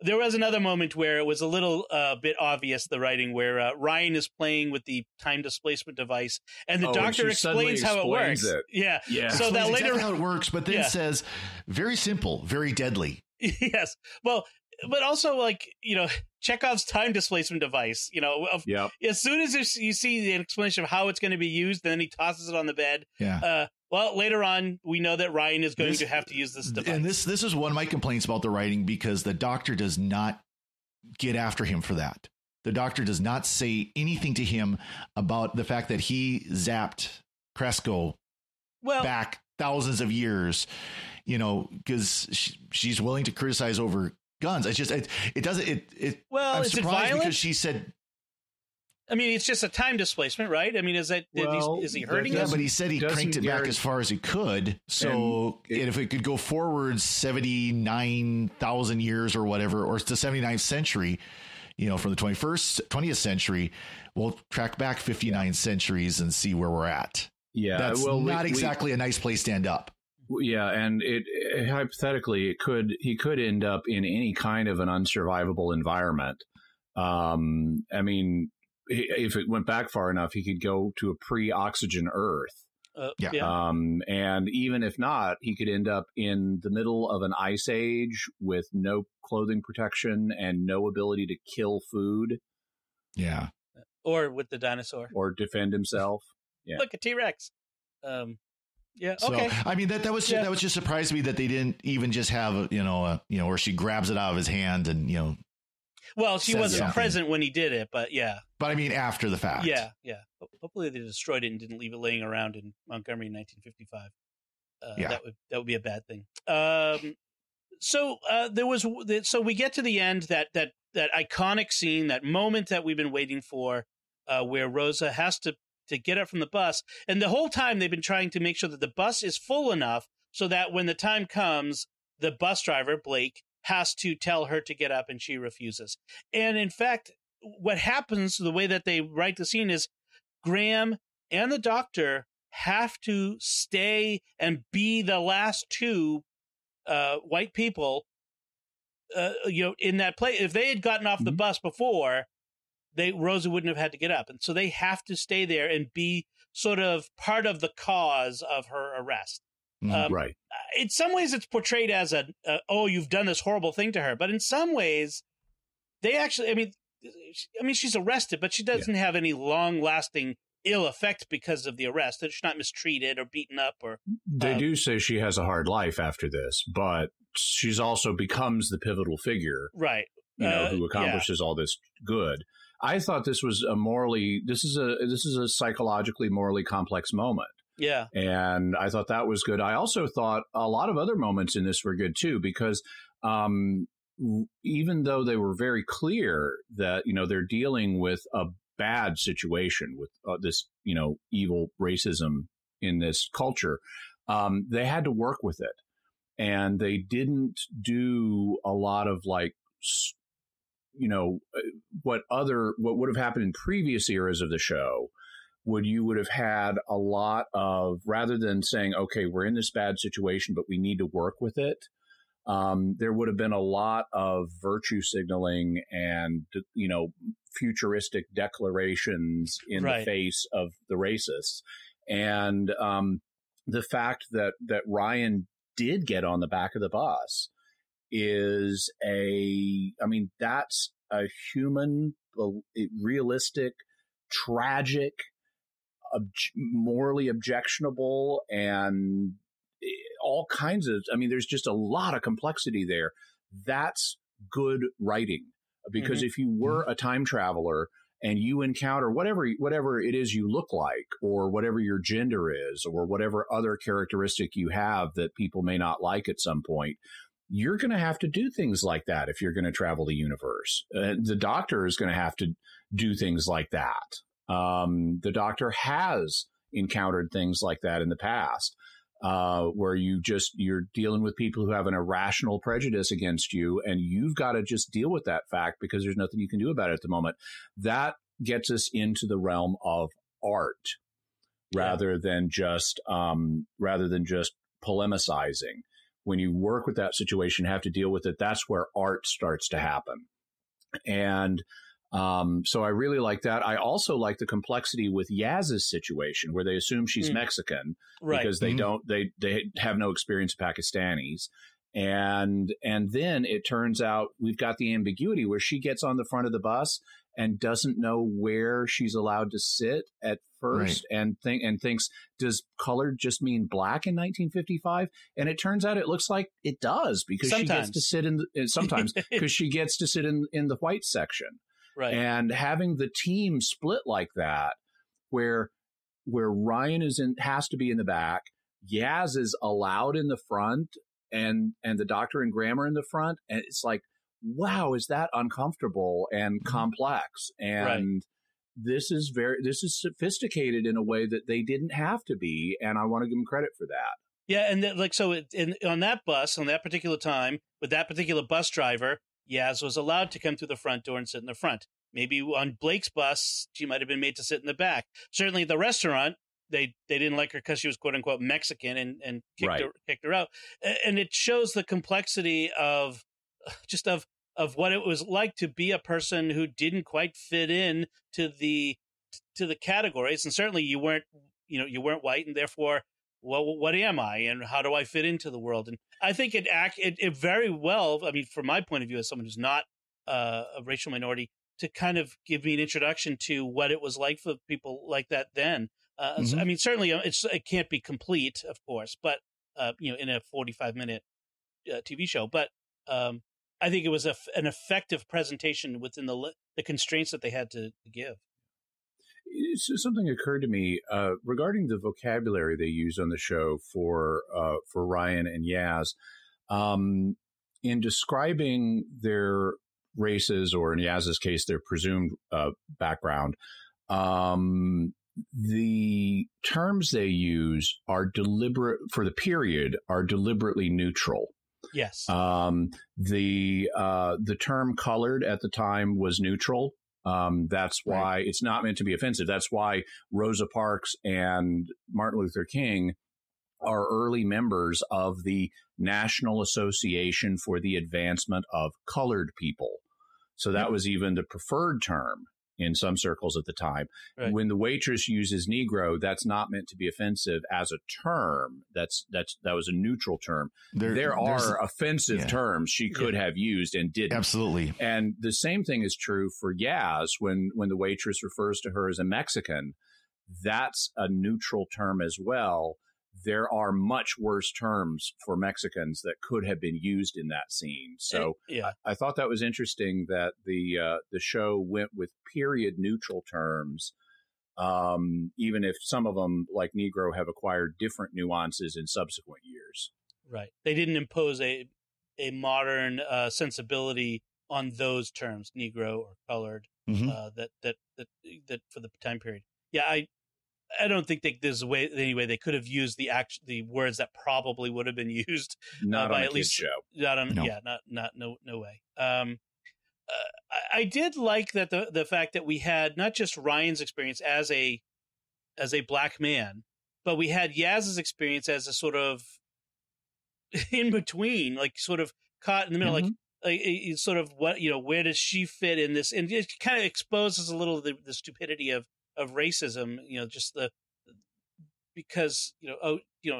A: There was another moment where it was a little bit obvious, the writing, where Ryan is playing with the time displacement device, and the doctor explains how it works. Yeah. So that later
D: exactly how it works, but then says, very simple, very deadly.
A: Yes. Well, but also, like, Chekhov's time displacement device, as soon as you see the explanation of how it's going to be used, then he tosses it on the bed.
D: Yeah.
A: Well, later on, we know that Ryan is going to have to use this device.
D: And this is one of my complaints about the writing, because the doctor does not get after him for that. The doctor does not say anything to him about the fact that he zapped Cresco back thousands of years, because she's willing to criticize over guns. It's just, it doesn't, I'm
A: is it
D: surprised
A: violent?
D: Because she said,
A: I mean, it's just a time displacement, right? I mean, is he hurting
D: Yeah,
A: us?
D: but he said he cranked it back as far as he could. So if it could go forward 79,000 years or whatever, or to 79th century, from the 20th century, we'll track back 59 centuries and see where we're at.
C: Yeah.
D: That's not exactly a nice place to end up.
C: Yeah, and hypothetically, he could end up in any kind of an unsurvivable environment. I mean, if it went back far enough, he could go to a pre-oxygen Earth. And even if not, he could end up in the middle of an ice age with no clothing protection and no ability to kill food.
D: Yeah.
A: Or with the dinosaur.
C: Or defend himself. Yeah.
A: Look, a T-Rex. Yeah.
D: So,
A: okay.
D: I mean, that was just surprised me that they didn't even just have where she grabs it out of his hand and
A: Well, she wasn't present when he did it, but yeah.
D: But I mean, after the fact.
A: Yeah. Hopefully, they destroyed it and didn't leave it laying around in Montgomery in 1955. That would be a bad thing. So we get to the end, that iconic scene, that moment that we've been waiting for, where Rosa has to get up from the bus. And the whole time they've been trying to make sure that the bus is full enough so that when the time comes, the bus driver, Blake, has to tell her to get up, and she refuses. And in fact, what happens, the way that they write the scene, is Graham and the doctor have to stay and be the last two white people, in that place. If they had gotten off the bus before, Rosa wouldn't have had to get up. And so they have to stay there and be sort of part of the cause of her arrest.
C: Right.
A: In some ways, it's portrayed as you've done this horrible thing to her. But in some ways, they actually, I mean, she's arrested, but she doesn't have any long-lasting ill effect because of the arrest. She's not mistreated or beaten up.
C: They do say she has a hard life after this, but she's also becomes the pivotal figure.
A: Right.
C: Who accomplishes all this good. I thought this was this is a psychologically morally complex moment.
A: Yeah.
C: And I thought that was good. I also thought a lot of other moments in this were good too, because even though they were very clear that, they're dealing with a bad situation with this, evil racism in this culture, they had to work with it. And they didn't do a lot of what would have happened in previous eras of the show. You would have had a lot of, rather than saying, okay, we're in this bad situation, but we need to work with it. There would have been a lot of virtue signaling and, futuristic declarations in the face of the racists. And the fact that Ryan did get on the back of the bus is that's a human, realistic, tragic, morally objectionable, and all kinds of, there's just a lot of complexity there. That's good writing, because if you were a time traveler and you encounter whatever it is you look like, or whatever your gender is, or whatever other characteristic you have that people may not like at some point, you're going to have to do things like that if you're going to travel the universe. The Doctor is going to have to do things like that. The Doctor has encountered things like that in the past, where you're dealing with people who have an irrational prejudice against you, and you've got to just deal with that fact because there's nothing you can do about it at the moment. That gets us into the realm of art rather than just polemicizing. When you work with that situation, have to deal with it, that's where art starts to happen. And so I really like that. I also like the complexity with Yaz's situation, where they assume she's Mexican because they have no experience with Pakistanis. And then it turns out we've got the ambiguity where she gets on the front of the bus and doesn't know where she's allowed to sit at first, and thinks, does colored just mean black in 1955? And it turns out it looks like it does, because she gets to sit in sometimes because she gets to sit in the white section. Right. And having the team split like that, where Ryan has to be in the back, Yaz is allowed in the front, and the Doctor and Graham are in the front, and it's like, wow, is that uncomfortable and complex? And this is sophisticated in a way that they didn't have to be, and I want to give them credit for that.
A: Yeah, and on that bus, on that particular time, with that particular bus driver, Yaz was allowed to come through the front door and sit in the front. Maybe on Blake's bus, she might have been made to sit in the back. Certainly at the restaurant, they didn't like her because she was quote unquote Mexican and kicked her out. And it shows the complexity of what it was like to be a person who didn't quite fit in to the categories. And certainly you weren't white, and therefore, well, what am I, and how do I fit into the world? And I think it very well, from my point of view as someone who's not a racial minority, to kind of give me an introduction to what it was like for people like that then. So, certainly it can't be complete, of course, but in a 45-minute TV show. But I think it was an effective presentation within the constraints that they had to give.
C: So something occurred to me regarding the vocabulary they used on the show for Ryan and Yaz. In describing their races, or in Yaz's case, their presumed background, the terms they use are deliberate for the period, are deliberately neutral.
A: Yes.
C: The term colored at the time was neutral. That's why it's not meant to be offensive. That's why Rosa Parks and Martin Luther King are early members of the National Association for the Advancement of Colored People. So that was even the preferred term in some circles at the time. Right. When the waitress uses Negro, that's not meant to be offensive as a term. That was a neutral term. There are offensive terms she could have used and didn't.
D: Absolutely.
C: And the same thing is true for Yaz. When the waitress refers to her as a Mexican, that's a neutral term as well. There are much worse terms for Mexicans that could have been used in that scene. So I thought that was interesting that the show went with period neutral terms, even if some of them, like Negro, have acquired different nuances in subsequent years. Right.
A: They didn't impose a modern sensibility on those terms, Negro or colored, that for the time period. Yeah, I don't think there's any way they could have used the words that probably would have been used.
C: Not on
A: by
C: a
A: at least
C: show.
A: Not on, no. Yeah, no way. I did like that the fact that we had not just Ryan's experience as a black man, but we had Yaz's experience as a sort of in between, like sort of caught in the middle. sort of what, where does she fit in this? And it kind of exposes a little the stupidity of racism, just because,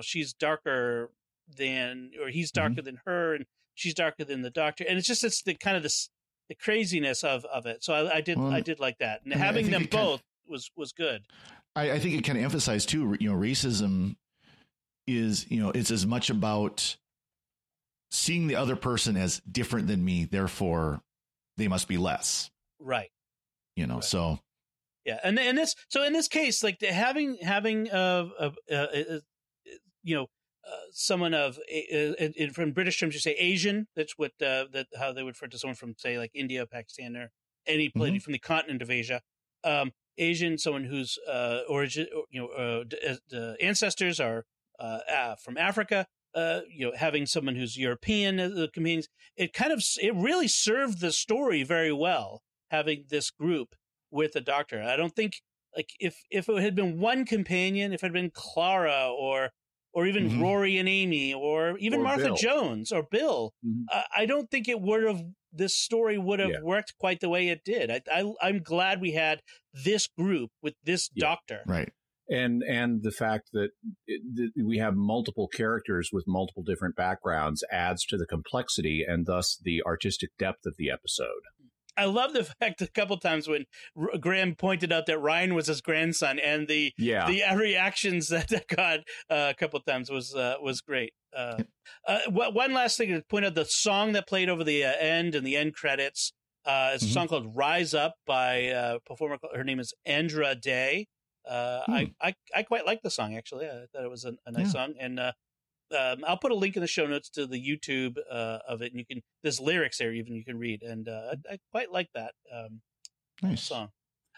A: she's darker than, or he's darker than her, and she's darker than the doctor. And it's the kind of the craziness of it. So I did like that. And having them both was good.
D: I think it kind of emphasized too, racism is, it's as much about seeing the other person as different than me, therefore they must be less.
A: Right.
D: Right. So.
A: Yeah. And in this case, like having someone of from British terms, you say Asian. That's what how they would refer to someone from, say, like India, Pakistan, or any place from the continent of Asia. Asian, someone whose origin, the ancestors are from Africa. Having someone who's European as the companions, it really served the story very well. Having this group with the doctor, I don't think, like, if it had been one companion, if it had been Clara or even Rory and Amy, or even Martha
C: Bill.
A: Jones or Bill, I don't think this story would have worked quite the way it did. I'm glad we had this group with this doctor.
D: Right.
C: And the fact that we have multiple characters with multiple different backgrounds adds to the complexity and thus the artistic depth of the episode.
A: I love the fact a couple times when Graham pointed out that Ryan was his grandson, and the reactions that got a couple times was great. One last thing to point out: the song that played over the end and the end credits is a song called "Rise Up" by a performer. Her name is Andra Day. I quite like the song, actually. I thought it was a nice song, and I'll put a link in the show notes to the YouTube of it, and there's lyrics there even you can read, and I quite like that song.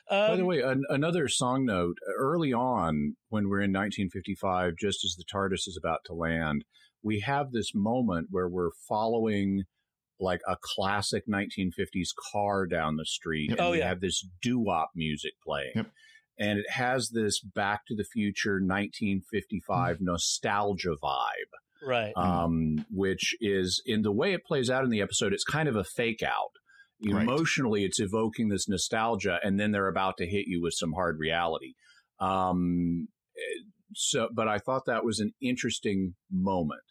C: By the way, another song note: early on, when we're in 1955, just as the TARDIS is about to land, we have this moment where we're following like a classic 1950s car down the street, and we have this doo-wop music playing. Yep. And it has this Back to the Future 1955 nostalgia vibe.
A: Right.
C: Which is, in the way it plays out in the episode, it's kind of a fake out. Emotionally, it's evoking this nostalgia, and then they're about to hit you with some hard reality. But I thought that was an interesting moment.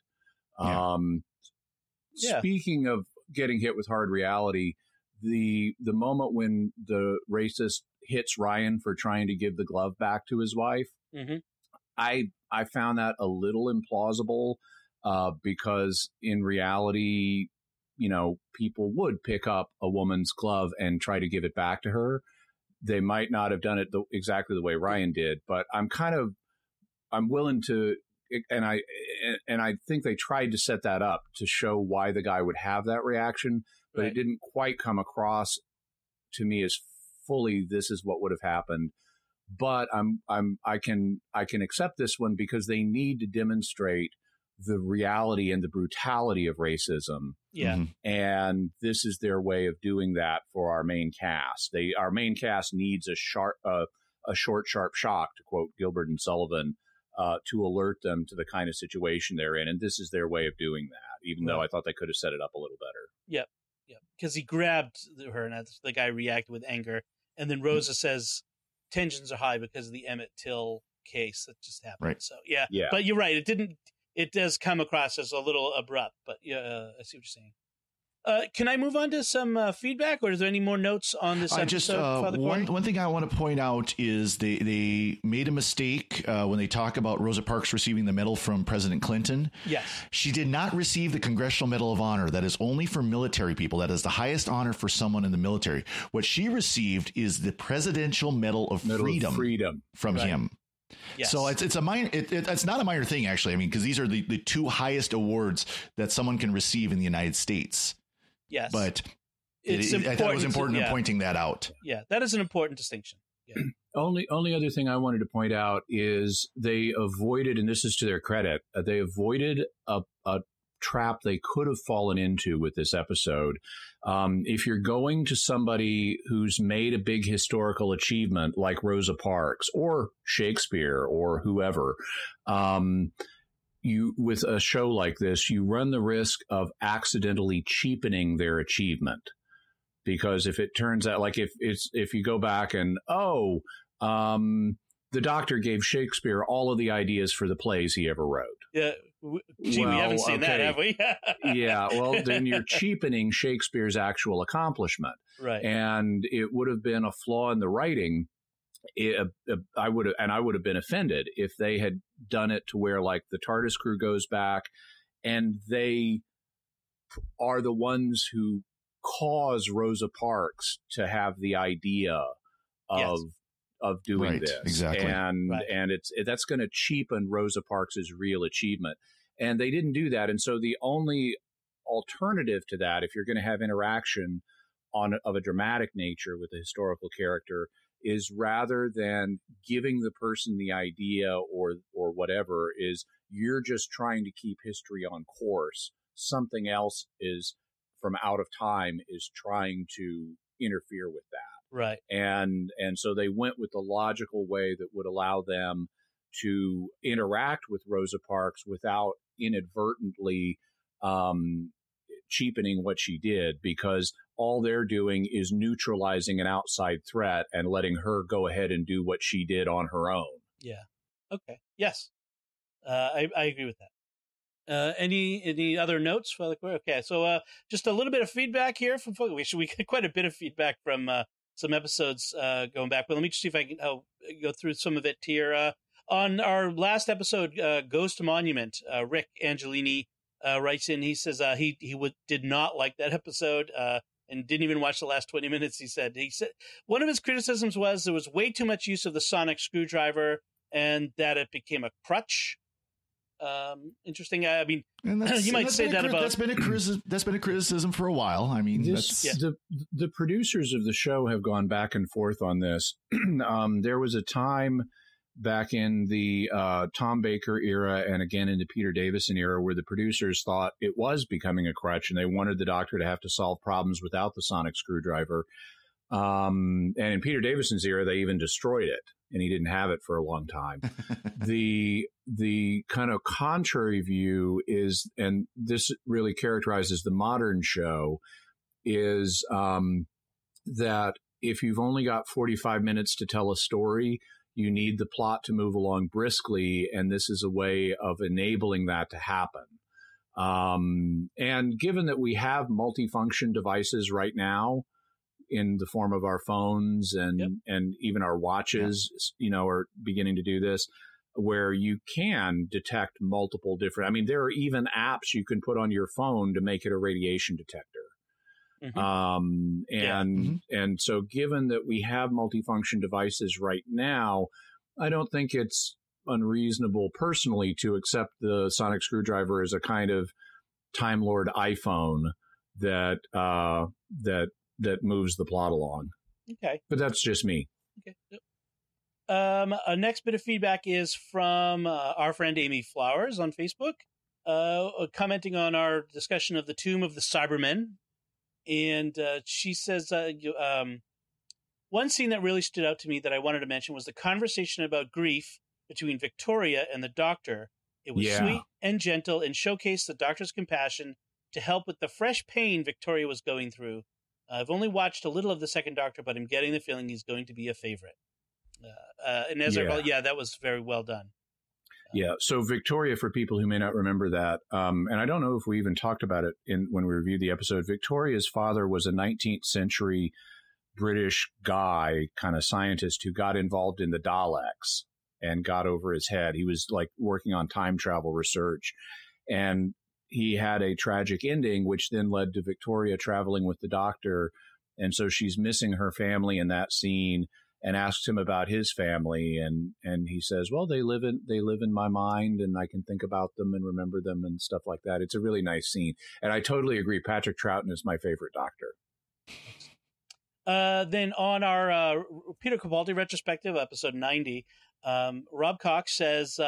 C: Speaking of getting hit with hard reality, the moment when the racist hits Ryan for trying to give the glove back to his wife, I found that a little implausible because in reality, people would pick up a woman's glove and try to give it back to her. They might not have done it exactly the way Ryan did, but I'm willing to, and I think they tried to set that up to show why the guy would have that reaction, but it didn't quite come across to me as fully this is what would have happened. But I can accept this one because they need to demonstrate the reality and the brutality of racism.
A: Yeah.
C: And this is their way of doing that for our main cast. Our main cast needs a short, sharp shock, to quote Gilbert and Sullivan, to alert them to the kind of situation they're in. And this is their way of doing that, even though I thought they could have set it up a little better.
A: Yep. Yeah, because he grabbed her, and the guy reacted with anger. And then Rosa says tensions are high because of the Emmett Till case that just happened.
D: Right.
A: So yeah. But you're right. It does come across as a little abrupt, but I see what you're saying. Can I move on to some feedback, or is there any more notes on this episode?
D: One thing I want to point out is they made a mistake when they talk about Rosa Parks receiving the medal from President Clinton.
A: Yes.
D: She did not receive the Congressional Medal of Honor. That is only for military people. That is the highest honor for someone in the military. What she received is the Presidential Medal of Freedom from him. Yes. So it's a minor. It's not a minor thing, actually. I mean, because these are the two highest awards that someone can receive in the United States.
A: Yes,
D: but I thought it was important in pointing that out.
A: Yeah, that is an important distinction. Yeah.
C: Only other thing I wanted to point out is they avoided, and this is to their credit, they avoided a trap they could have fallen into with this episode. If you're going to somebody who's made a big historical achievement like Rosa Parks or Shakespeare or whoever, you with a show like this, you run the risk of accidentally cheapening their achievement. Because if it turns out, like if you go back and, the Doctor gave Shakespeare all of the ideas for the plays he ever wrote.
A: Yeah. We haven't seen that, have we?
C: Yeah. Well, then you're cheapening Shakespeare's actual accomplishment.
A: Right.
C: And it would have been a flaw in the writing. I would have been offended if they had done it to where, like, the TARDIS crew goes back and they are the ones who cause Rosa Parks to have the idea of doing this.
D: Exactly.
C: And that's going to cheapen Rosa Parks's real achievement. And they didn't do that. And so the only alternative to that, if you're going to have interaction of a dramatic nature with a historical character, is rather than giving the person the idea or whatever, is you're just trying to keep history on course. Something else is from out of time is trying to interfere with that.
A: Right.
C: And so they went with the logical way that would allow them to interact with Rosa Parks without inadvertently cheapening what she did, because all they're doing is neutralizing an outside threat and letting her go ahead and do what she did on her own.
A: Yeah. Okay. Yes. I agree with that. Any other notes? Okay, so just a little bit of feedback here from folks. We get quite a bit of feedback from some episodes going back, but let me just see if I can go through some of it here. On our last episode, Ghost Monument, Rick Angelini writes in. He says he did not like that episode and didn't even watch the last 20 minutes. He said one of his criticisms was there was way too much use of the sonic screwdriver and that it became a crutch. Interesting. I mean, you might say that about
D: that's been a criticism for a while. I mean,
C: the producers of the show have gone back and forth on this. There was a time back in the Tom Baker era and again in the Peter Davison era where the producers thought it was becoming a crutch and they wanted the Doctor to have to solve problems without the sonic screwdriver. And in Peter Davison's era, they even destroyed it, and he didn't have it for a long time. The kind of contrary view is, and this really characterizes the modern show, is that if you've only got 45 minutes to tell a story, you need the plot to move along briskly, and this is a way of enabling that to happen. And given that we have multifunction devices right now, in the form of our phones and even our watches, are beginning to do this, where you can detect multiple different. I mean, there are even apps you can put on your phone to make it a radiation detector. Mm-hmm. And so, given that we have multifunction devices right now, I don't think it's unreasonable, personally, to accept the sonic screwdriver as a kind of Time Lord iPhone that moves the plot along.
A: Okay.
C: But that's just me.
A: Okay. Our next bit of feedback is from our friend Amy Flowers on Facebook, commenting on our discussion of the Tomb of the Cybermen. And she says, one scene that really stood out to me that I wanted to mention was the conversation about grief between Victoria and the Doctor. It was sweet and gentle and showcased the Doctor's compassion to help with the fresh pain Victoria was going through. I've only watched a little of the second Doctor, but I'm getting the feeling he's going to be a favorite. And as I recall, that was very well done.
C: So Victoria, for people who may not remember that, and I don't know if we even talked about it when we reviewed the episode, Victoria's father was a 19th century British guy, kind of scientist, who got involved in the Daleks and got over his head. He was like working on time travel research, and he had a tragic ending, which then led to Victoria traveling with the Doctor. And so she's missing her family in that scene, and asks him about his family. And he says, well, they live in my mind, and I can think about them and remember them and stuff like that. It's a really nice scene. And I totally agree. Patrick Troughton is my favorite Doctor.
A: Then on our Peter Capaldi retrospective, episode 90, Rob Cox says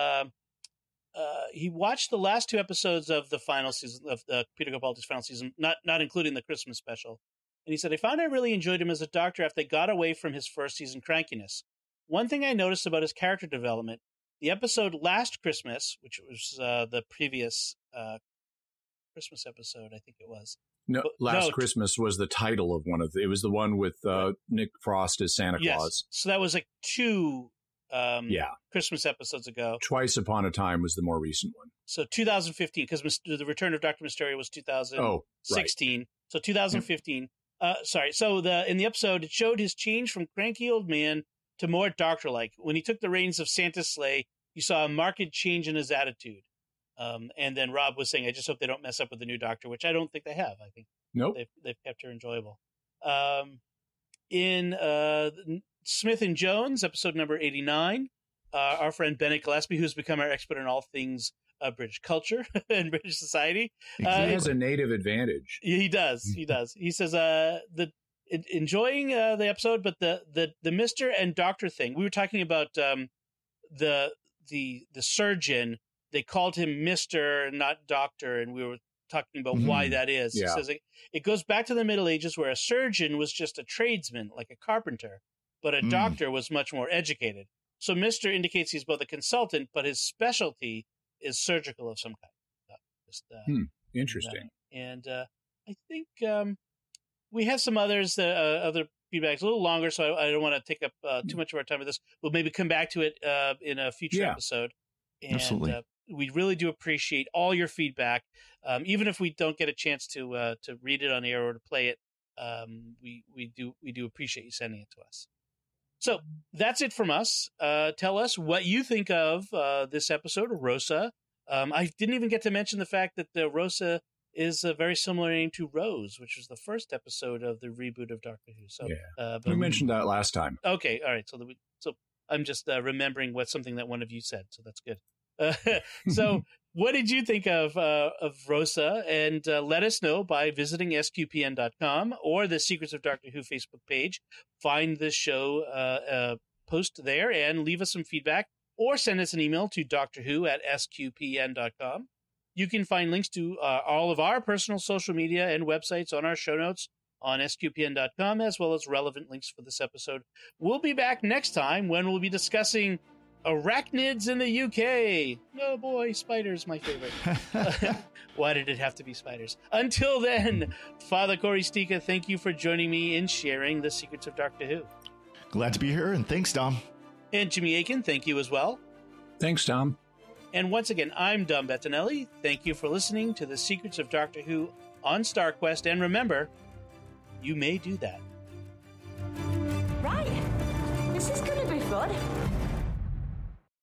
A: he watched the last two episodes of the final season of Peter Capaldi's final season, not including the Christmas special. And he said, I found I really enjoyed him as a Doctor after they got away from his first season crankiness. One thing I noticed about his character development the episode Last Christmas, which was the previous Christmas episode, I think it was.
C: No, Last Christmas was the title of one of it was the one with Nick Frost as Santa Claus.
A: So that was like 2 Christmas episodes ago.
C: Twice Upon a Time was the more recent one.
A: So 2015, because the Return of Dr. Mysterio was 2016. Right. So 2015. Sorry. So in the episode, it showed his change from cranky old man to more doctor-like. When he took the reins of Santa's sleigh, you saw a marked change in his attitude. And then Rob was saying, I just hope they don't mess up with the new doctor, which I don't think they have. I think they've kept her enjoyable. In Smith and Jones, episode number 89, our friend Bennett Gillespie, who's become our expert in all things British culture and British society.
C: He has a native advantage.
A: He does. He says, enjoying the episode, but the Mr. and Doctor thing, we were talking about the surgeon. They called him Mr., not Doctor, and we were talking about why that is.
C: Yeah.
A: He says it goes back to the Middle Ages, where a surgeon was just a tradesman, like a carpenter, but a doctor was much more educated. So Mr. indicates he's both a consultant, but his specialty is surgical of some kind.
C: Interesting.
A: And I think we have some others, other feedbacks, a little longer, so I don't want to take up too much of our time with this. We'll maybe come back to it in a future episode. And,
D: absolutely.
A: We really do appreciate all your feedback, even if we don't get a chance to read it on air or to play it. We do appreciate you sending it to us. So that's it from us. Tell us what you think of this episode of Rosa. I didn't even get to mention the fact that Rosa is a very similar name to Rose, which was the first episode of the reboot of Doctor Who. So
C: we mentioned that last time.
A: Okay, all right. So I'm just remembering something that one of you said, so that's good. So what did you think of Rosa? And let us know by visiting sqpn.com or the Secrets of Doctor Who Facebook page. Find the show post there and leave us some feedback, or send us an email to drwho@sqpn.com. You can find links to all of our personal social media and websites on our show notes on sqpn.com, as well as relevant links for this episode. We'll be back next time when we'll be discussing arachnids in the UK. Oh boy, spiders, my favorite. Why did it have to be spiders? Until then, Father Corey Stika, thank you for joining me in sharing the secrets of Doctor Who.
D: Glad to be here, and thanks, Dom.
A: And Jimmy Aiken, thank you as well.
C: Thanks, Tom.
A: And once again, I'm Dom Bettinelli. Thank you for listening to the Secrets of Doctor Who on StarQuest. And remember, you may do that.
B: Right. This is going to be fun.